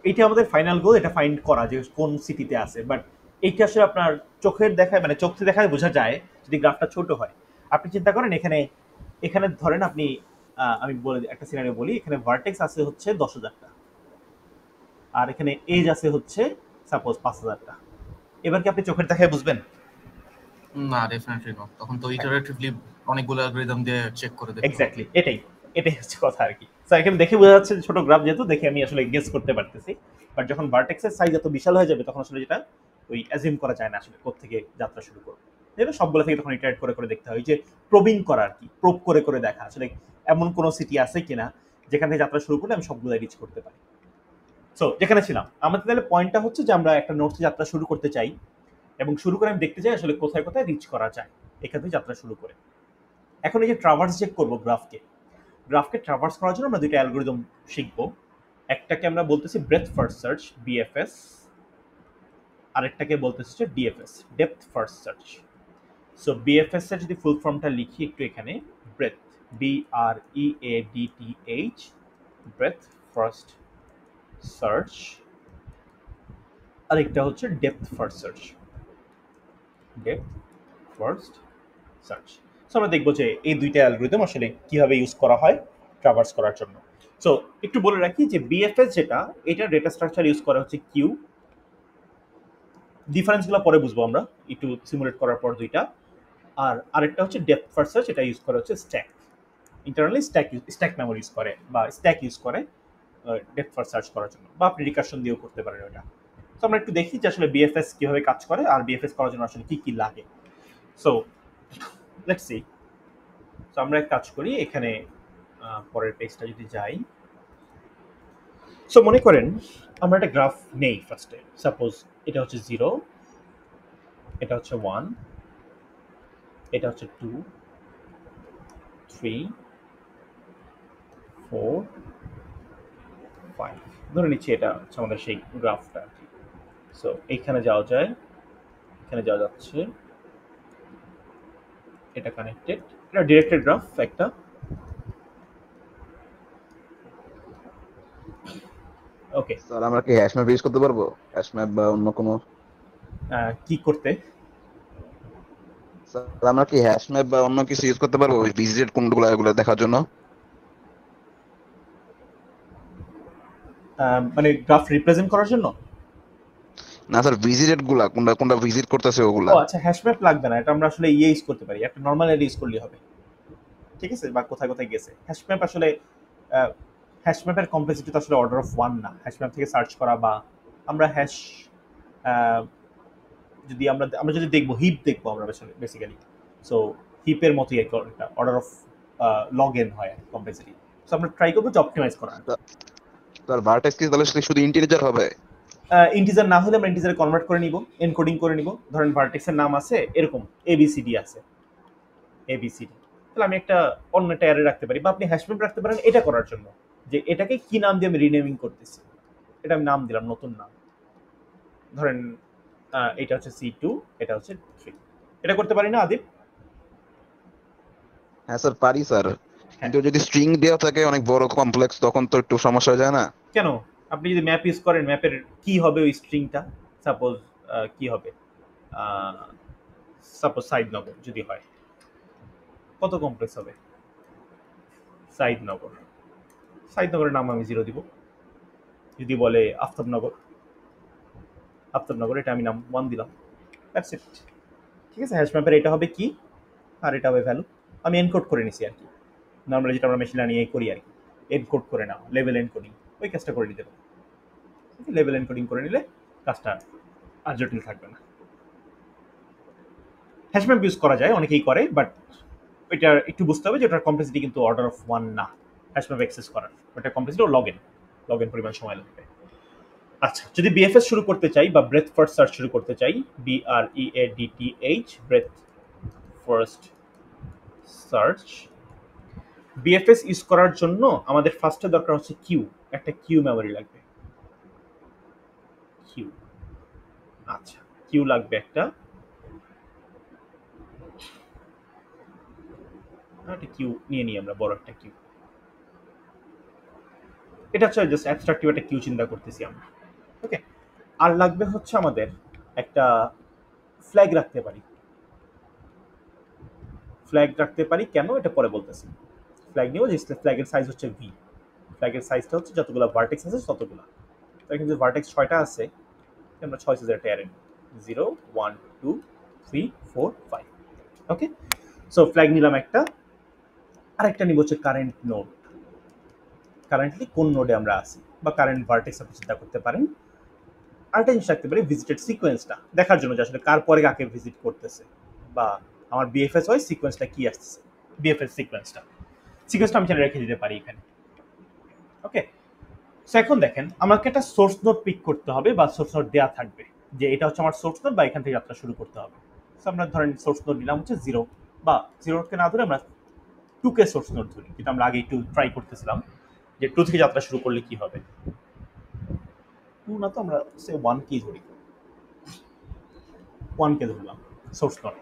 Speaker 1: এটা আমাদের ফাইনাল গোল, এটা ফাইন্ড করা যে কোন সিটিতে আছে। বাট এইটা আসলে আপনার চোখের দেখায়, মানে চোখ থেকে দেখায় বোঝা যায় যদি গ্রাফটা ছোট হয়। আপনি চিন্তা করেন এখানে এখানে ধরেন আপনি আমি বলে একটা সিনারিও বলি, এখানে ভার্টেক্স আছে হচ্ছে 10,000টা, আর এখানে এজ আছে হচ্ছে সাপোজ 5,000টা। এবার কি আপনি চোখের দেখায় বুঝবেন?
Speaker 4: না, ডেফিনেটলি নট, তখন তো ইটারেটিভলি অনেকগুলো অ্যালগরিদম দিয়ে চেক করে দেখতে হবে।
Speaker 1: এক্স্যাক্টলি, এটাই হচ্ছে কথা আর কি। সো এখানে দেখে বোঝা যাচ্ছে ছোট গ্রাফ, যেহেতু দেখে আমি আসলে গেস করতে পারতেছি। বাট যখন ভার্টেক্সের সাইজ এত বিশাল হয়ে যাবে তখন আসলে যেটা ওই অ্যাজিউম করা যায় না আসলে কোত্থেকে যাত্রা শুরু করবো। যেটা সবগুলো থেকে তখন ইটারেট করে করে দেখতে হয়, যে প্রবিং করা আর কি, প্রোব করে করে দেখা আসলে এমন কোনো সিটি আছে কিনা যেখান থেকে যাত্রা শুরু করলে আমি সবগুলো রিচ করতে পারি। সো যেখানে ছিলাম আমাদের তাহলে পয়েন্টটা হচ্ছে যে আমরা একটা নোটস যাত্রা শুরু করতে চাই এবং শুরু করে আমি দেখতে চাই আসলে কোথায় কোথায় রিচ করা যায় এখান থেকে যাত্রা শুরু করে। এখন এই যে ট্রাভার্স চেক করবো গ্রাফকে ট্রাভার্স করার জন্য আমরা দুইটা অ্যালগরিদম শিখবো। একটাকে আমরা বলতেছি ব্রেথ ফার্স্ট সার্চ বিএফএস, আরেকটাকে বলতেছি হচ্ছে DFS depth first search. So BFS এর যদি ফুল ফর্মটা লিখি একটু এখানে, breadth BREADTH breadth first search, আরেকটা হচ্ছে depth first search depth first search. So আমরা দেখবো যে এই দুইটা অ্যালগরিদম আসলে কিভাবে ইউজ করা হয় ট্রাভার্স করার জন্য। সো একটু বলে রাখি যে বিএফএস যেটা, এটা ডেটা স্ট্রাকচার ইউজ করা হচ্ছে কিউ, ডিফারেন্সগুলো পরে বুঝবো আমরা একটু সিমুলেট করার পর দুইটা। আর আরেকটা হচ্ছে ডেপথ ফার্স্ট সার্চ, এটা ইউজ করা হচ্ছে stack, internally stack memory use করে বা স্ট্যাক ইউজ করে ডেপথ ফার্স্ট সার্চ করার জন্য, বা আপনি রিকারশন দিয়েও করতে পারেন ওটা। তো আমরা একটু দেখি যে আসলে বিএফএস কিভাবে কাজ করে আর বিএফএস করার জন্য আসলে কি কি লাগে। So let's see. সো আমরা এক কাজ করি, এখানে পরের পেজটা যদি যাই। সো মনে করেন আমরা একটা গ্রাফ নেই ফার্স্টে, সাপোজ এটা হচ্ছে 0 এটা হচ্ছে 1, এটা হচ্ছে 2, 3, 4, 5। ধরে নিচ্ছি এটা হচ্ছে আমাদের সেই গ্রাফটা আর কি। সো এইখানে যাওয়া যায়, এখানে যাওয়া যাচ্ছে, এটা কানেক্টেড, এটা ডিরেক্টেড গ্রাফ একটা। ওকে,
Speaker 6: স্যার আমরা কি হ্যাশ ম্যাপ ইউজ করতে পারবো? হ্যাশ ম্যাপ বা অন্য কোনো?
Speaker 1: কি করতে?
Speaker 6: স্যার আমরা কি হ্যাশ ম্যাপ বা অন্য কিছু ইউজ করতে পারবো ওই ভিজিটেড কোনগুলো এগুলো দেখার জন্য?
Speaker 1: মানে গ্রাফ রিপ্রেজেন্ট করার জন্য?
Speaker 6: না স্যার, ভিজিটেড গুলা কোনটা কোনটা ভিজিট করতেছে ওগুলা।
Speaker 1: ও আচ্ছা, হ্যাশ ম্যাপ লাগবে না, এটা আমরা আসলে ইয়ে ইউজ করতে পারি, একটা নর্মাল অ্যারে ইউজ করলেই হবে, ঠিক আছে? বা কোথায় কোথায় গেছে। হ্যাশ ম্যাপ আসলে হ্যাশ ম্যাপের কমপ্লেক্সিটি তো আসলে অর্ডার অফ 1 না। হ্যাশ ম্যাপ থেকে সার্চ করা বা আমরা হ্যাশ যদি আমরা যদি দেখবো, হিপ দেখবো আমরা বেসিক্যালি। সো হিপের মতোই একটা অর্ডার অফ লগ এন হয় কমপ্লেক্সিটি। সো আমরা ট্রাই করবো যে অপটিমাইজ করা।
Speaker 6: স্যার ভার্টেক্স কি তাহলে শুধু ইন্টিজার হবে?
Speaker 1: ইন্টিজার না হলে আমরা ইন্টিজারে কনভার্ট করে নিব, এনকোডিং করে নিব। ধরেন ভার্টেক্সের নাম আছে এরকম এবিসিডি আছে, এবিসিডি, তাহলে আমি একটা অন্য একটা অ্যারে রাখতে পারি, বা আপনি হ্যাশম্যাপ রাখতে পারেন এটা করার জন্য যে এটাকে কি নাম দিয়ে আমি রিনেমিং করতেছি। এটা আমি নাম দিলাম নতুন নাম, ধরেন এটা হচ্ছে C2, এটা হচ্ছে 3। এটা করতে পারি না আদিব?
Speaker 6: হ্যাঁ স্যার পারি স্যার, কিন্তু যদি স্ট্রিং দেওয়া থাকে অনেক বড় কমপ্লেক্স তখন তো একটু সমস্যা হয়ে যায় না?
Speaker 1: কেন? আপনি যদি ম্যাপ ইউজ করেন, ম্যাপের কি হবে ওই স্ট্রিংটা, সাপোজ কি হবে, সাপোজ সাইদ নগর যদি হয়, কত কমপ্লেক্স হবে? সাইদ নগর, সাইদ নগরের নাম আমি 0 দিব। যদি বলে আফতাবনগর, আফতাবনগর, এটা আমি নাম 1 দিলাম। দ্যাটস ইট, ঠিক আছে? হ্যাশ ম্যাপের এটা হবে কি আর এটা হবে ভ্যালু। আমি এনকোড করে নিছি আর কি, নর্মালি যেটা আমরা মেশিন লার্নিং এ করি আর কি, এনকোড করে নাও, লেভেল এনকোডিং, ওই কাজটা করে নিতে পারি। লেভেল এনকোডিং করে নিলে কাজটা আর জটিল থাকবে না। হ্যাশ ম্যাপ ইউজ করা যায়, অনেকেই করে, বাট এটা একটু বুঝতে হবে যে ওটার কমপ্লেক্সিটি কিন্তু অর্ডার অফ 1 না হ্যাশ ম্যাপ অ্যাক্সেস করার। ওটার কমপ্লেক্সিটি লগ এন পরিমাণ সময় লাগবে। আচ্ছা, যদি বিএফএস শুরু করতে চাই বা ব্রেথ ফার্স্ট সার্চ শুরু করতে চাই, BREADTH, breadth first search, BFS use করার জন্য আমাদের ফার্স্টে দরকার হচ্ছে কিউ, একটা কিউ মেমোরি লাগবে। কিউ, আচ্ছা কিউ লাগবে একটা কিউ নিয়ে নিই আমরা, বড় একটা কিউ। এটা হচ্ছে জাস্ট অ্যাবস্ট্রাক্টিভ একটা কিউ চিন্তা করতেছি আমরা, ওকে। আর লাগবে হচ্ছে আমাদের একটা ফ্ল্যাগ রাখতে পারি। ফ্ল্যাগ রাখতে পারি কেন এটা পরে বলতেছি। ফ্ল্যাগ নিব, যে ফ্ল্যাগের সাইজ হচ্ছে ভি। ফ্ল্যাগের সাইজটা হচ্ছে যতগুলো ভার্টেক্স আছে ততগুলো। এখানে যে ভার্টেক্স 6টা আছে, আমরা 6 সাইজের একটা অ্যারে 0 1 2 3 4 5, ওকে। সো ফ্ল্যাগ নিলাম একটা। আরেকটা নিব হচ্ছে কারেন্ট নোড, কারেন্টলি কোন নোডে আমরা আছি বা কারেন্ট ভার্টেক্স আপনি চিন্তা করতে পারেন। আরেকটা জিনিস রাখতে পারি ভিজিটেড সিকোয়েন্সটা দেখার জন্য, যে আসলে কার পরে কাকে ভিজিট করতেছে, বা আমার বিএফএস হয় সিকোয়েন্সটা কি আসতেছে, বিএফএস সিকোয়েন্সটা আমি চাইলে রেখে দিতে পারি এখানে, ওকে। সো এখন দেখেন আমাকে একটা সোর্স নোড পিক করতে হবে বা সোর্স নোড দেওয়া থাকবে যে এটা হচ্ছে আমার সোর্স নোড বা এখান থেকে যাত্রা শুরু করতে হবে। সো আমরা ধরেন সোর্স নোড নিলাম হচ্ছে 0, বা 0কে না ধরে আমরা 2কে সোর্স নোড ধরি, কিন্তু আমরা আগে একটু ট্রাই করতেছিলাম যে 2 থেকে যাত্রা শুরু করলে কি হবে। 2 না তো, আমরা সে 1কে ধরি, 1কে ধরলাম সোর্স নোড।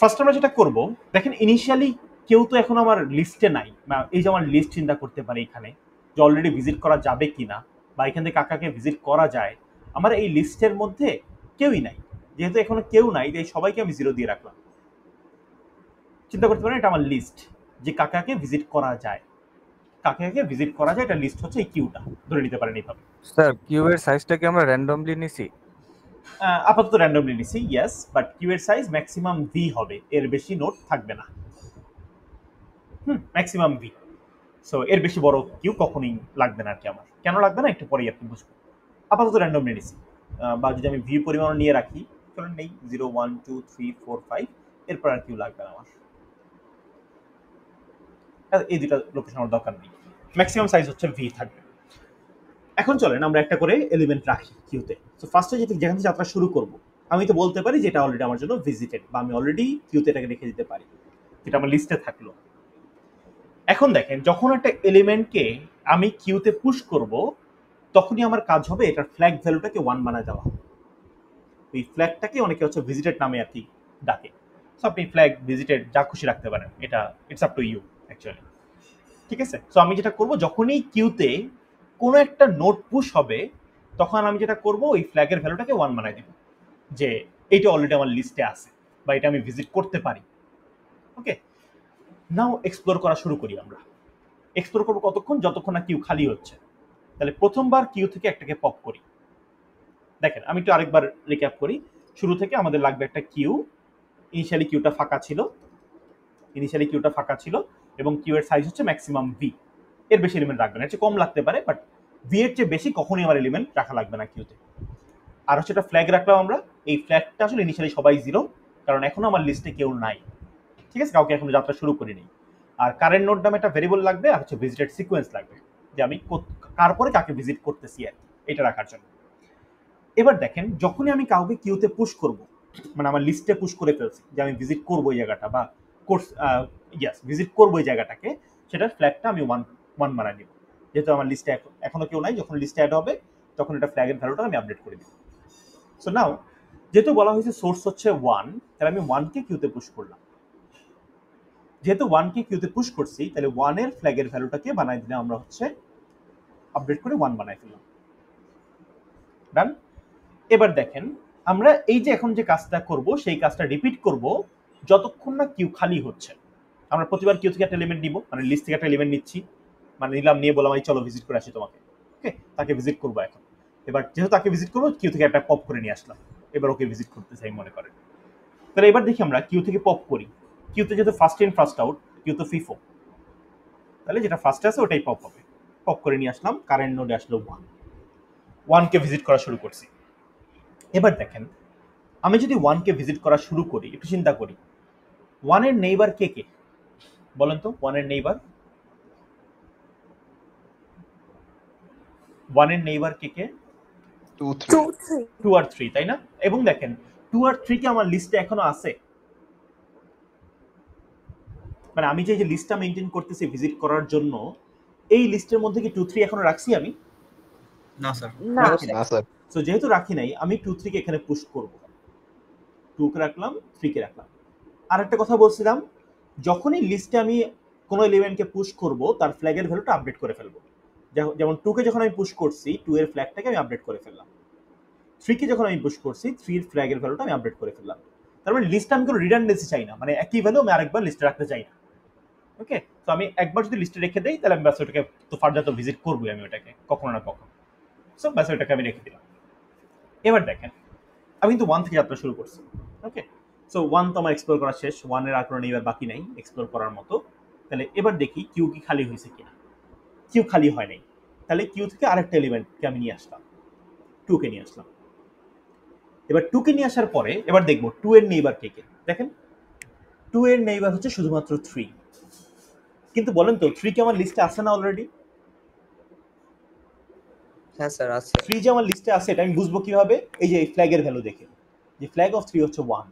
Speaker 1: ফার্স্ট আমরা যেটা করব, দেখেন ইনিশিয়ালি কেউ তো এখন আমার লিস্টে নাই, বা এই যে আমার লিস্ট চিন্তা করতে পারি এখানে যে অলরেডি ভিজিট করা যাবে কিনা, বা এখান থেকে কাকাকে ভিজিট করা যায়, আমার এই লিস্টের মধ্যে কেউই নাই। যেহেতু এখনো কেউ নাই, তাই সবাইকে আমি 0 দিয়ে রাখলাম। চিন্তা করতে পারেন এটা আমার লিস্ট, যে কাকাকে ভিজিট করা যায়, কাকাকে ভিজিট করা যায়, এটা লিস্ট হচ্ছে এই কিউটা, ধরে নিতে পারেন এইভাবে।
Speaker 7: স্যার কিউবের সাইজটা কি আমরা র্যান্ডমলি নিছি?
Speaker 1: আপাতত র্যান্ডমলি নিছি, ইয়েস, বাট কিউ এর সাইজ ম্যাক্সিমাম ভি হবে, এর বেশি নোট থাকবে না। Maximum V. সো এর বেশি বড় কিউ কখনোই লাগবে না আর কি আমার। কেন লাগবে না একটু পরেই আপনি বুঝবেন। আপাতত র্যান্ডমলি নিছি, বা যদি আমি ভি পরিমাণ নিয়ে রাখি, চলেন নেই 0 1 2 3 4 5, এরপর আর কিউ লাগবে না আমার। এই দুটা লোকেশন আমার দরকার নেই, ম্যাক্সিমাম সাইজ হচ্ছে ভি থাকবে। এখন চলেন আমরা একটা করে এলিমেন্ট রাখি কিউতে। সো ফার্স্টে যেখান থেকে যাত্রা শুরু করব, আমি তো বলতে পারি যে এটা অলরেডি আমার জন্য ভিজিটেড, বা আমি অলরেডি কিউতে এটাকে রেখে দিতে পারি, যেটা আমার লিস্টে থাকলো। এখন দেখেন, যখন একটা এলিমেন্টকে আমি কিউতে পুশ করব, তখনই আমার কাজ হবে এটার ফ্ল্যাগ ভ্যালুটাকে 1 বানায় দেওয়া। এই ফ্ল্যাগটাকে অনেকে হচ্ছে ভিজিটেড নামে আর কি ডাকে। সো আপনি ফ্ল্যাগ, ভিজিটেড যা খুশি রাখতে পারেন, এটা it's up to you actually. ঠিক আছে, সো আমি যেটা করব, যখনই কিউতে কোনো একটা নোড পুশ হবে, তখন আমি যেটা করব ওই ফ্ল্যাগের ভ্যালুটাকে 1 বানায় দিব, যে এইটা অলরেডি আমার লিস্টে আছে বা এটা আমি ভিজিট করতে পারি। ওকে, নাও এক্সপ্লোর করা শুরু করি। আমরা এক্সপ্লোর করবো কতক্ষণ? যতক্ষণ না কিউ খালি হচ্ছে। তাহলে প্রথমবার কিউ থেকে একটাকে পপ করি। দেখেন, আমি একটু আরেকবার রিক্যাপ করি। শুরু থেকে আমাদের লাগবে একটা কিউ। ইনিশিয়ালি কিউটা ফাঁকা ছিল এবং কিউ এর সাইজ হচ্ছে ম্যাক্সিমাম ভি। এর বেশি এলিমেন্ট রাখবেন, এর চেয়ে কম লাগতে পারে, বাট ভি এর চেয়ে বেশি কখনোই আমার এলিমেন্ট রাখা লাগবে না কিউতে। আর হচ্ছে একটা ফ্ল্যাগ রাখলাম আমরা। এই ফ্ল্যাগটা আসলে ইনিশিয়ালি সবাই 0, কারণ এখনো আমার লিস্টে কেউ নাই। ঠিক আছে, কাউকে এখনো যাত্রা শুরু করিনি। আর কারেন্ট নোড নামে একটা ভেরিয়েবল লাগবে, আর হচ্ছে ভিজিটেড সিকোয়েন্স লাগবে, যে আমি কার পরে কাকে ভিজিট করতেছি আর এটা রাখার জন্য। এবার দেখেন, যখনই আমি কাউকে কিউতে পুশ করব, মানে আমার লিস্টে পুশ করে ফেলছি যে আমি ভিজিট করবো এই জায়গাটা, বা কোর্স ভিজিট করবো এই জায়গাটাকে, সেটার ফ্ল্যাগটা আমি 1 বানাই দিব। যেহেতু আমার লিস্টে এখনো কেউ নাই, যখন লিস্টে অ্যাড হবে তখন এটা ফ্ল্যাগের ভ্যালুটা আমি আপডেট করে দিব। সো নাও, যেহেতু বলা হয়েছে সোর্স হচ্ছে 1, তাহলে আমি 1কে কিউতে পুশ করলাম। যেহেতু 1কে কিউতে পুশ করছি, তাহলে 1 এর ফ্ল্যাগের ভ্যালুটাকে বানাই দিলে আমরা হচ্ছে আপডেট করে 1 বানাই ফেললাম। ডান। এবার দেখেন, আমরা এই যে এখন যে কাজটা করব, সেই কাজটা রিপিট করব যতক্ষণ না কিউ খালি হচ্ছে। আমরা প্রতিবার কিউ থেকে একটা এলিমেন্ট নিব, মানে লিস্ট থেকে একটা এলিমেন্ট নিচ্ছি, মানে নিলাম, নিয়ে বললাম চলো ভিজিট করে আসি তোমাকে। ওকে, তাকে ভিজিট করবো এখন। এবার যেহেতু তাকে ভিজিট করবো, কিউ থেকে একটা পপ করে নিয়ে আসলাম, এবার ওকে ভিজিট করতে চাই মনে করেন। তাহলে এবার দেখি আমরা কিউ থেকে পপ করি। কিউতে যেহেতু first in first out, queue তো ফিফো, তাহলে যেটা ফার্স্টে আছে ওটাই পপ হবে। পপ করে নিয়ে আসলাম, কারেন্ট নোডে আসলো 1কে ভিজিট করা শুরু করছি। এবার দেখেন, আমি যদি 1কে ভিজিট করা শুরু করি, একটু চিন্তা করি, 1 এর নেইবার কে কে বলেন তো? 1 এর নেইবার 1 এর নেইবার কে কে?
Speaker 6: 2 3
Speaker 1: 2 আর 3, তাই না? এবং দেখেন, 2 আর 3 কি আমার লিস্টে এখনো আছে? মানে আমি যে লিস্টটা মেইনটেইন করতেছি ভিজিট করার জন্য, এই লিস্টের মধ্যে কি 2 3 এখনো রাখছি আমি?
Speaker 4: না স্যার।
Speaker 5: না
Speaker 6: না স্যার।
Speaker 1: সো যেহেতু রাখি নাই, আমি 2 3 কে এখানে পুশ করব। 2 কে রাখলাম, 3 কে রাখলাম। আর একটা কথা বলছিলাম, যখনই লিস্টে আমি কোনো এলিমেন্টকে পুশ করব, তার ফ্ল্যাগের ভ্যালুটা আপডেট করে ফেলবো। যেমন 2 কে যখন আমি পুশ করছি, 2 এর ফ্ল্যাগটাকে আমি আপডেট করে ফেললাম। 3 কে যখন আমি পুশ করছি, 3 এর ফ্ল্যাগের ভ্যালুটা আমি আপডেট করে ফেললাম। তার মানে লিস্টে আমি কোনো রিডান্ডেন্সি চাই না, মানে একই ভ্যালু আমি আরেকবার লিস্টে রাখতে চাই না। ওকে, তো আমি একবার যদি লিস্টে রেখে দেই, তাহলে আমি ব্যাস ওটাকে তো ফার্দার তো ভিজিট করবোই আমি ওটাকে কখনো না কখনো। সো ব্যাস ওটাকে আমি রেখে দিলাম। এবার দেখেন, আমি কিন্তু 1 থেকে যাত্রা শুরু করছি। ওকে, সো 1 তো আমার এক্সপ্লোর করা শেষ। 1 এর আর কোনো নেইবার বাকি নাই এক্সপ্লোর করার মতো। তাহলে এবার দেখি কিউ কি খালি হয়েছে কিনা। কিউ খালি হয় নাই, তাহলে কিউ থেকে আরেকটা এলিমেন্টকে আমি নিয়ে আসলাম, 2 কে নিয়ে আসলাম। এবার 2 কে নিয়ে আসার পরে এবার দেখবো 2 এর নেইবার কে কে। দেখেন, 2 এর নেইবার হচ্ছে শুধুমাত্র 3। কিন্তু বলেন তো, 3 কি আমার লিস্টে আছে না অলরেডি?
Speaker 8: হ্যাঁ স্যার আছে।
Speaker 1: 3 যে আমার লিস্টে আছে, এটা আমি বুঝবো কিভাবে? এই যে ফ্ল্যাগের ভ্যালু দেখে, যে ফ্ল্যাগ অফ 3 হচ্ছে 1,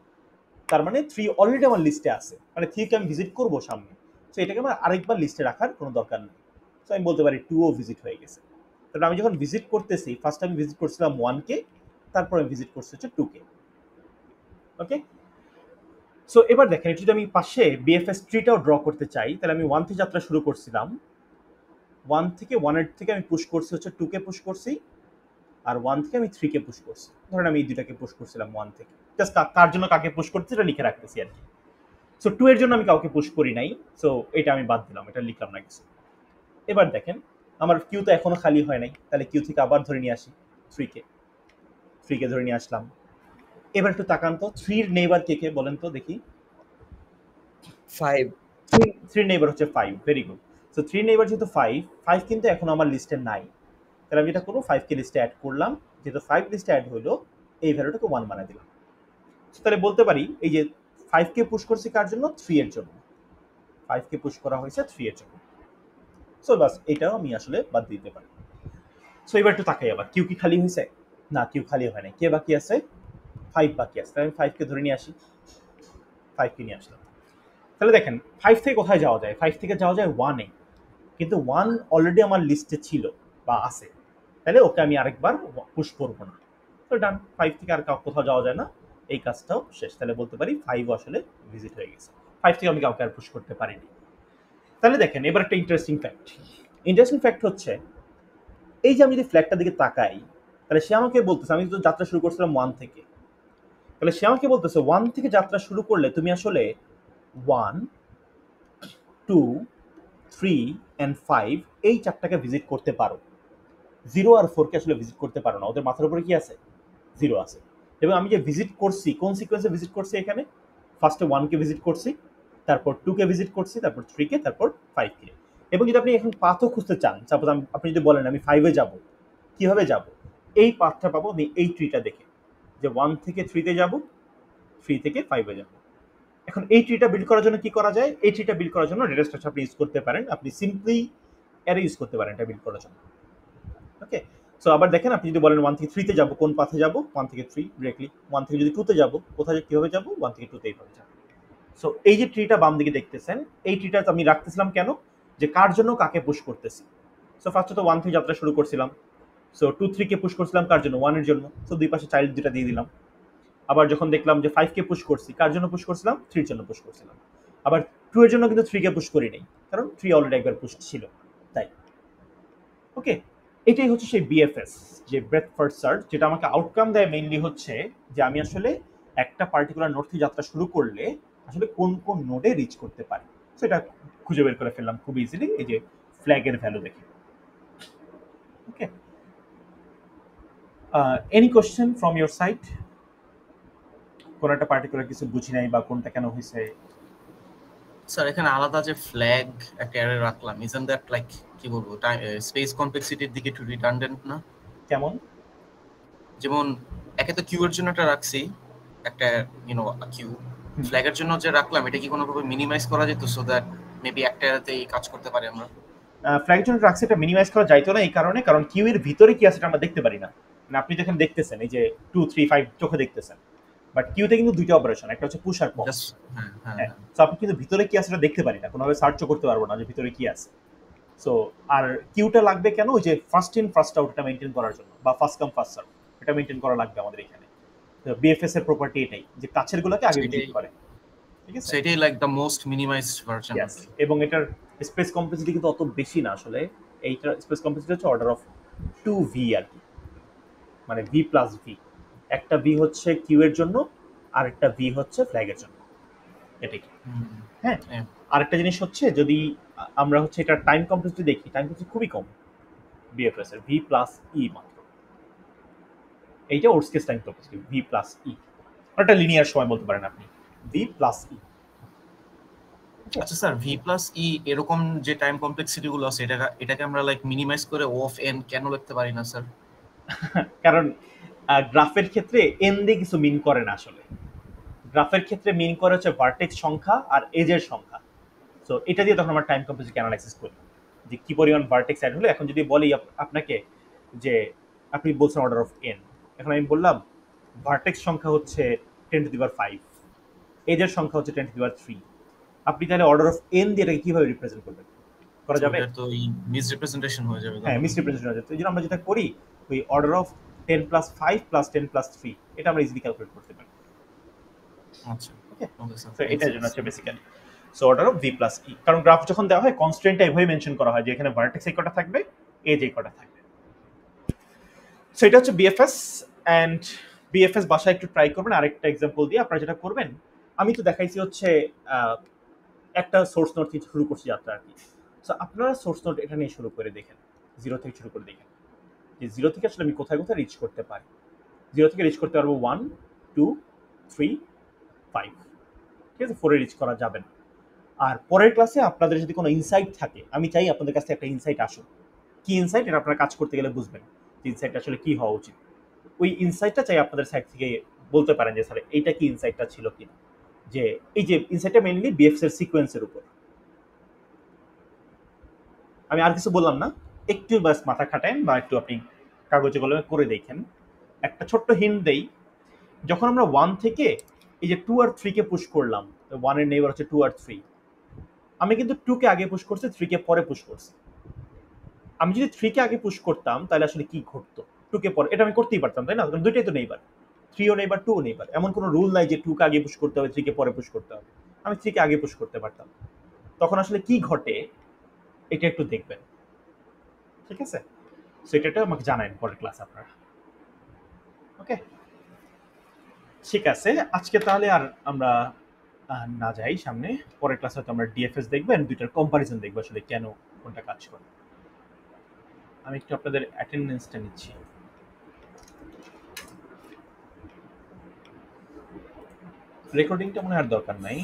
Speaker 1: তার মানে 3 অলরেডি আমার লিস্টে আছে, মানে 3 কে আমি ভিজিট করবো সামনে। সো এটাকে আমার আরেকবার লিস্টে রাখার কোনো দরকার নেই। সো আমি বলতে পারি 2 ও ভিজিট হয়ে গেছে। তাহলে আমি যখন ভিজিট করতেছি, ফার্স্ট আমি ভিজিট করছিলাম 1 কে, তারপর আমি ভিজিট করছি হচ্ছে 2 কে। ওকে, সো এবার দেখেন, এটা যদি আমি পাশে বিএফএস ট্রিটাও ড্র করতে চাই, তাহলে আমি 1 থেকে যাত্রা শুরু করছিলাম। 1 থেকে 1 এর থেকে আমি পুশ করছি হচ্ছে 2 কে পুশ করছি, আর 1 থেকে আমি 3 কে পুশ করছি। ধরেন আমি এই দুটাকে পুশ করছিলাম 1 থেকে। জাস্ট কার জন্য কাকে পুশ করতে এটা লিখে রাখতেছি আর কি। সো 2 এর জন্য আমি কাউকে পুশ করি নাই, সো এটা আমি বাদ দিলাম, এটা লিখলাম না কিছু। এবার দেখেন, আমার কিউ তো এখনো খালি হয় নাই, তাহলে কিউ থেকে আবার ধরে নিয়ে আসি 3 কে ধরে নিয়ে আসলাম। এবার একটু তাকান তো, 3 এর নেইবার কে কে বলেন তো দেখি?
Speaker 8: 5
Speaker 1: 3 নেইবার হচ্ছে 5। Very good. সো 3 নেইবার যেহেতু 5 কিন্তু এখন আমার লিস্টে নাই, তাহলে আমি যেটা করবো 5 কে লিস্টে অ্যাড করলাম। যেহেতু 5 লিস্টে অ্যাড হইলো, এই ভ্যালুটাকে 1 বানাই দিলাম। তাহলে বলতে পারি এই যে 5 কে পুশ করছি কার জন্য? 3 এর জন্য। 5 কে পুশ করা হয়েছে 3 এর জন্য। সো বাস এটাও আমি আসলে বাদ দিতে পারি। সো এবার একটু তাকাই, আবার কিউ কি খালি হয়েছে? না, কিউ খালি হয় নাই। কে বাকি আছে? 5 বাকি আছে, তাহলে আমি 5 কে ধরে নিয়ে আসি, 5 কে নিয়ে আসলাম। তাহলে দেখেন 5 থেকে কোথায় যাওয়া যায়, 5 থেকে যাওয়া যায় 1 এ, কিন্তু 1 অলরেডি আমার লিস্টে ছিল বা আছে, তাহলে ওকে আমি আরেকবার পুশ করব না। তো ডান, 5 থেকে আর কোথাও যাওয়া যায় না, এই কাজটাও শেষ। তাহলে বলতে পারি 5 আসলে ভিজিট হয়ে গেছে, 5 থেকে আমি কাউকে আর পুশ করতে পারিনি। তাহলে দেখেন এবার একটা ইন্টারেস্টিং ফ্যাক্ট হচ্ছে, এই যে আমি যদি ফ্ল্যাগটার দিকে তাকাই, তাহলে সে আমাকে বলতেছে, আমি তো যাত্রা শুরু করছিলাম 1 থেকে, তাহলে সে আমাকে বলতেছে 1 থেকে যাত্রা শুরু করলে তুমি আসলে 1, 2, 3 and 5 এই চারটাকে ভিজিট করতে পারো, 0 আর 4 কে আসলে ভিজিট করতে পারো না, ওদের মাথার উপরে কি আছে, 0 আছে। এবং আমি যে ভিজিট করছি, কোন সিকোয়েন্সে ভিজিট করছি, এখানে ফার্স্টে 1 কে ভিজিট করছি, তারপর 2 কে ভিজিট করছি, তারপর 3 কে, তারপর 5 কে। এবং যদি আপনি এখন পাথও খুঁজতে চান, সাপোজ আপনি যদি বলেন আমি 5 এ যাব, কিভাবে যাব, এই পাথটা পাবো আমি এই ট্রিটা দেখে, যে 1 থেকে 3 তে যাব, 3 থেকে 5 এ যাব। এখন এই ট্রিটা বিল্ড করার জন্য কি করা যায়, এই ট্রিটা বিল্ড করার জন্য ডেটা স্ট্রাকচার আপনি ইউজ করতে পারেন, আপনি সিম্পলি অ্যারে ইউজ করতে পারেন এটা বিল্ড করার জন্য। ওকে, সো আবার দেখেন, আপনি যদি বলেন 1 থেকে 3 তে যাব, কোন পাথে যাব, 1 থেকে 3 ডিরেক্টলি। 1 থেকে যদি 2 তে যাব, কোথায় কিভাবে যাব, 1 থেকে 2 তে এইভাবে যাব। সো এই যে ট্রিটা বাম দিকে দেখতেছেন, এই ট্রিটা আমি রাখতেছিলাম কেন, যে কার জন্য কাকে পুশ করতেছি। সো ফার্স্টে তো 1 থেকে যাত্রা শুরু করছিলাম, সো 2, 3 কে পুশ করছিলাম কার জন্য, 1 এর জন্য, সো দুই পাশে চাইল্ড দুটা দিয়ে দিলাম। আবার যখন দেখলাম যে 5 কে পুশ করছি, কার জন্য পুশ করছিলাম, 3 এর জন্য পুশ করছিলাম। আবার 2 এর জন্য কিন্তু 3 কে পুশ করি নাই, কারণ 3 অলরেডি একবার পুশ ছিল, তাই। ওকে, এটাই হচ্ছে সেই বিএফএস, যে ব্রেথ ফার্স্ট সার্চ, যেটা আমাকে আউটকাম দেয় মেইনলি হচ্ছে যে আমি আসলে একটা পার্টিকুলার নোড থেকে যাত্রা শুরু করলে আসলে কোন কোন নোডে রিচ করতে পারি, সেটা খুঁজে বের করে ফেললাম খুব ইজিলি এই যে ফ্ল্যাগের ভ্যালু দেখে। Okay, any question from your side? কোন একটা পার্টিকুলার কিছু বুঝি নাই বা কোনটা কেন হয়েছে?
Speaker 4: স্যার এখানে আলাদা যে ফ্ল্যাগ একটা অ্যারে রাখলাম, ইজন্ট দ্যাট লাইক কি বলবো, স্পেস কমপ্লেক্সিটির দিকে একটু রিডান্ডেন্ট না?
Speaker 1: কেমন?
Speaker 4: যেমন একে তো কিউ এর জন্য একটা রাখছি, একটা কিউ, ফ্ল্যাগের জন্য যে রাখলাম, এটা কি কোনোভাবে মিনিমাইজ করা যেত সো দ্যাট মেবি একটা অ্যারেতেই কাজ করতে পারি আমরা?
Speaker 1: ফ্ল্যাগের জন্য রাখছি, এটা মিনিমাইজ করা যাইতো না এই কারণে, কারণ কিউ এর ভিতরে কি আছে এটা আমরা দেখতে পারি না। মানে আপনি যখন দেখতেছেন এই যে 2, 3, 5 চোখে দেখতেছেন, বাট কিউতে কিন্তু দুইটা অপারেশন, একটা হচ্ছে পুশ আর পপ। হ্যাঁ, সো আপনি কিন্তু ভিতরে কি আছে এটা দেখতে পারি না, কোনোভাবে সার্চও করতে পারবো না যে ভিতরে কি আছে। সো আর কিউটা লাগবে কেন, ওই যে ফার্স্ট ইন ফার্স্ট আউট এটা মেইনটেইন করার জন্য, বা ফার্স্ট কাম ফার্স্ট সার্ভ এটা মেইনটেইন করা লাগবে আমাদের এখানে। তো বিএফএস এর প্রপার্টি এটাই, যে কাছের গুলোকে আগে ভিজিট করে, ঠিক আছে?
Speaker 4: সো এটাই like the most minimised version.
Speaker 1: Yes, এবং এটার স্পেস কমপ্লেক্সিটি কিন্তু অত বেশি না আসলে, এইটার স্পেস কমপ্লেক্সিটি হচ্ছে অর্ডার অফ 2v আর কি, মানে v প্লাস v। একটা v হচ্ছে কিউ এর জন্য, আর একটা v হচ্ছে ফ্ল্যাগের জন্য, এটাই। হ্যাঁ, আরেকটা জিনিস হচ্ছে, যদি আমরা হচ্ছে এটা টাইম কমপ্লেক্সিটি দেখি, টাইম কমপ্লেক্সিটি খুবই কম বিএফএস এর, v প্লাস e মাত্র। এইটা worst case time complexity v plus e, একটা লিনিয়ার সময় বলতে পারেন আপনি, v প্লাস e।
Speaker 4: আচ্ছা স্যার, ভি প্লাস ই এরকম যে টাইম কমপ্লেক্সিটি গুলো আছে, এটাকে আমরা লাইক মিনিমাইজ করে ও অফ এন কেন লিখতে পারি না স্যার?
Speaker 1: কারণ গ্রাফের ক্ষেত্রে এন দিয়ে কিছু মিন করে না আসলে, গ্রাফের ক্ষেত্রে মিন করে হচ্ছে ভার্টেক্স সংখ্যা আর এজের সংখ্যা। সো এটা দিয়ে তখন আমরা টাইম কমপ্লেক্সিটি অ্যানালাইসিস করি, যে কি পরিমাণ ভার্টেক্স অ্যাড হলো। এখন যদি বলি আপনাকে যে আপনি বলছেন অর্ডার অফ এন, এখন আমি বললাম ভার্টেক্স সংখ্যা হচ্ছে 10⁵, এজের সংখ্যা হচ্ছে 10⁵, আপনি তাহলে অর্ডার অফ এন দিয়ে এটাকে কিভাবে রিপ্রেজেন্ট করবেন? করা যাবে?
Speaker 4: এটা তো মিস রিপ্রেজেন্টেশন হয়ে যাবে।
Speaker 1: হ্যাঁ, মিস রিপ্রেজেন্টেশন হয়ে যাবে। এই জন্য আমরা যেটা করি, ওই অর্ডার অফ 10+5 + 10+3 এটা আমরা ইজিলি ক্যালকুলেট করতে পারি।
Speaker 4: আচ্ছা,
Speaker 1: ওকে,
Speaker 4: ওকে স্যার,
Speaker 1: সো এটার জন্য হচ্ছে basically so order of v plus e, কারণ গ্রাফ যখন দেওয়া হয় কনস্ট্রেন্টটা এভাবে মেনশন করা হয় যে এখানে ভার্টেক্স এই কটা থাকবে, এজ এই কটা থাকবে। সো এটা হচ্ছে বিএফএস, এন্ড বিএফএস বাসায় একটু ট্রাই করবেন। আরেকটা এক্সাম্পল দিয়ে আপনারা যেটা করবেন, আমি তো দেখাইছি হচ্ছে একটা সোর্স নোড থেকে শুরু করছি যাত্রা আর কি। সো আপনারা সোর্স নোড এটা নিয়ে শুরু করে দেখেন, 0 থেকে শুরু করে দেখেন যে 0 থেকে আসলে আমি কোথায় কোথায় রিচ করতে পারি। 0 থেকে রিচ করতে পারবো 1, 2, 3, 5, ঠিক আছে? 4 এ রিচ করা যাবে না। আর পরের ক্লাসে আপনাদের যদি কোনো ইনসাইট থাকে, আমি চাই আপনাদের কাছে একটা ইনসাইট আসুক। কি ইনসাইট, এটা আপনারা কাজ করতে গেলে বুঝবেন যে ইনসাইটটা আসলে কি হওয়া উচিত। ওই ইনসাইটটা চাই আপনাদের সাইড থেকে বলতে পারেন যে স্যার এইটা কি ইনসাইটটা ছিল কিনা, যে এই যে ইনসাইটটা মেইনলি বিএফএস এর সিকোয়েন্সের উপর। আমি আর কিছু বললাম না, একটু বাস মাথা খাটান বা একটু আপনি কাগজে কলমে করে দেখেন। একটা ছোট্ট হিন্ট দেই, যখন আমরা 1 থেকে এই যে 2 আর 3 কে পুশ করলাম, 1 এর নেইবার হচ্ছে 2 আর 3, আমি কিন্তু 2 কে আগে পুশ করছি, 3 কে পরে পুশ করছি। আমি যদি 3 কে আগে পুশ করতাম তাহলে আসলে কি ঘটতো? 2 কে পরে, এটা আমি করতেই পারতাম, তাই না? কারণ দুইটাই তো নেইবার, 3 ও নেইবার 2 ও নেইবার। এমন কোনো রুল নাই যে 2 কে আগে পুশ করতে হবে, 3 কে পরে পুশ করতে হবে। আমি 3 কে আগে পুশ করতে পারতাম। তখন আসলে কি ঘটে এটা একটু দেখবেন, ঠিক আছে? সো এটা আমাকে জানাবেন পরের ক্লাস আপনারা। ওকে, ঠিক আছে। আজকে তাহলে আর আমরা না যাই সামনে, পরের ক্লাসে হয়তো আমরা ডিএফএস দেখবেন, দুইটার কম্পারিজন দেখবো আসলে কেন কোনটা কাজ করে। আমি একটু আপনাদের অ্যাটেন্ডেন্সটা নিচ্ছি। রেকর্ডিংটা মনে হয় আর দরকার নাই।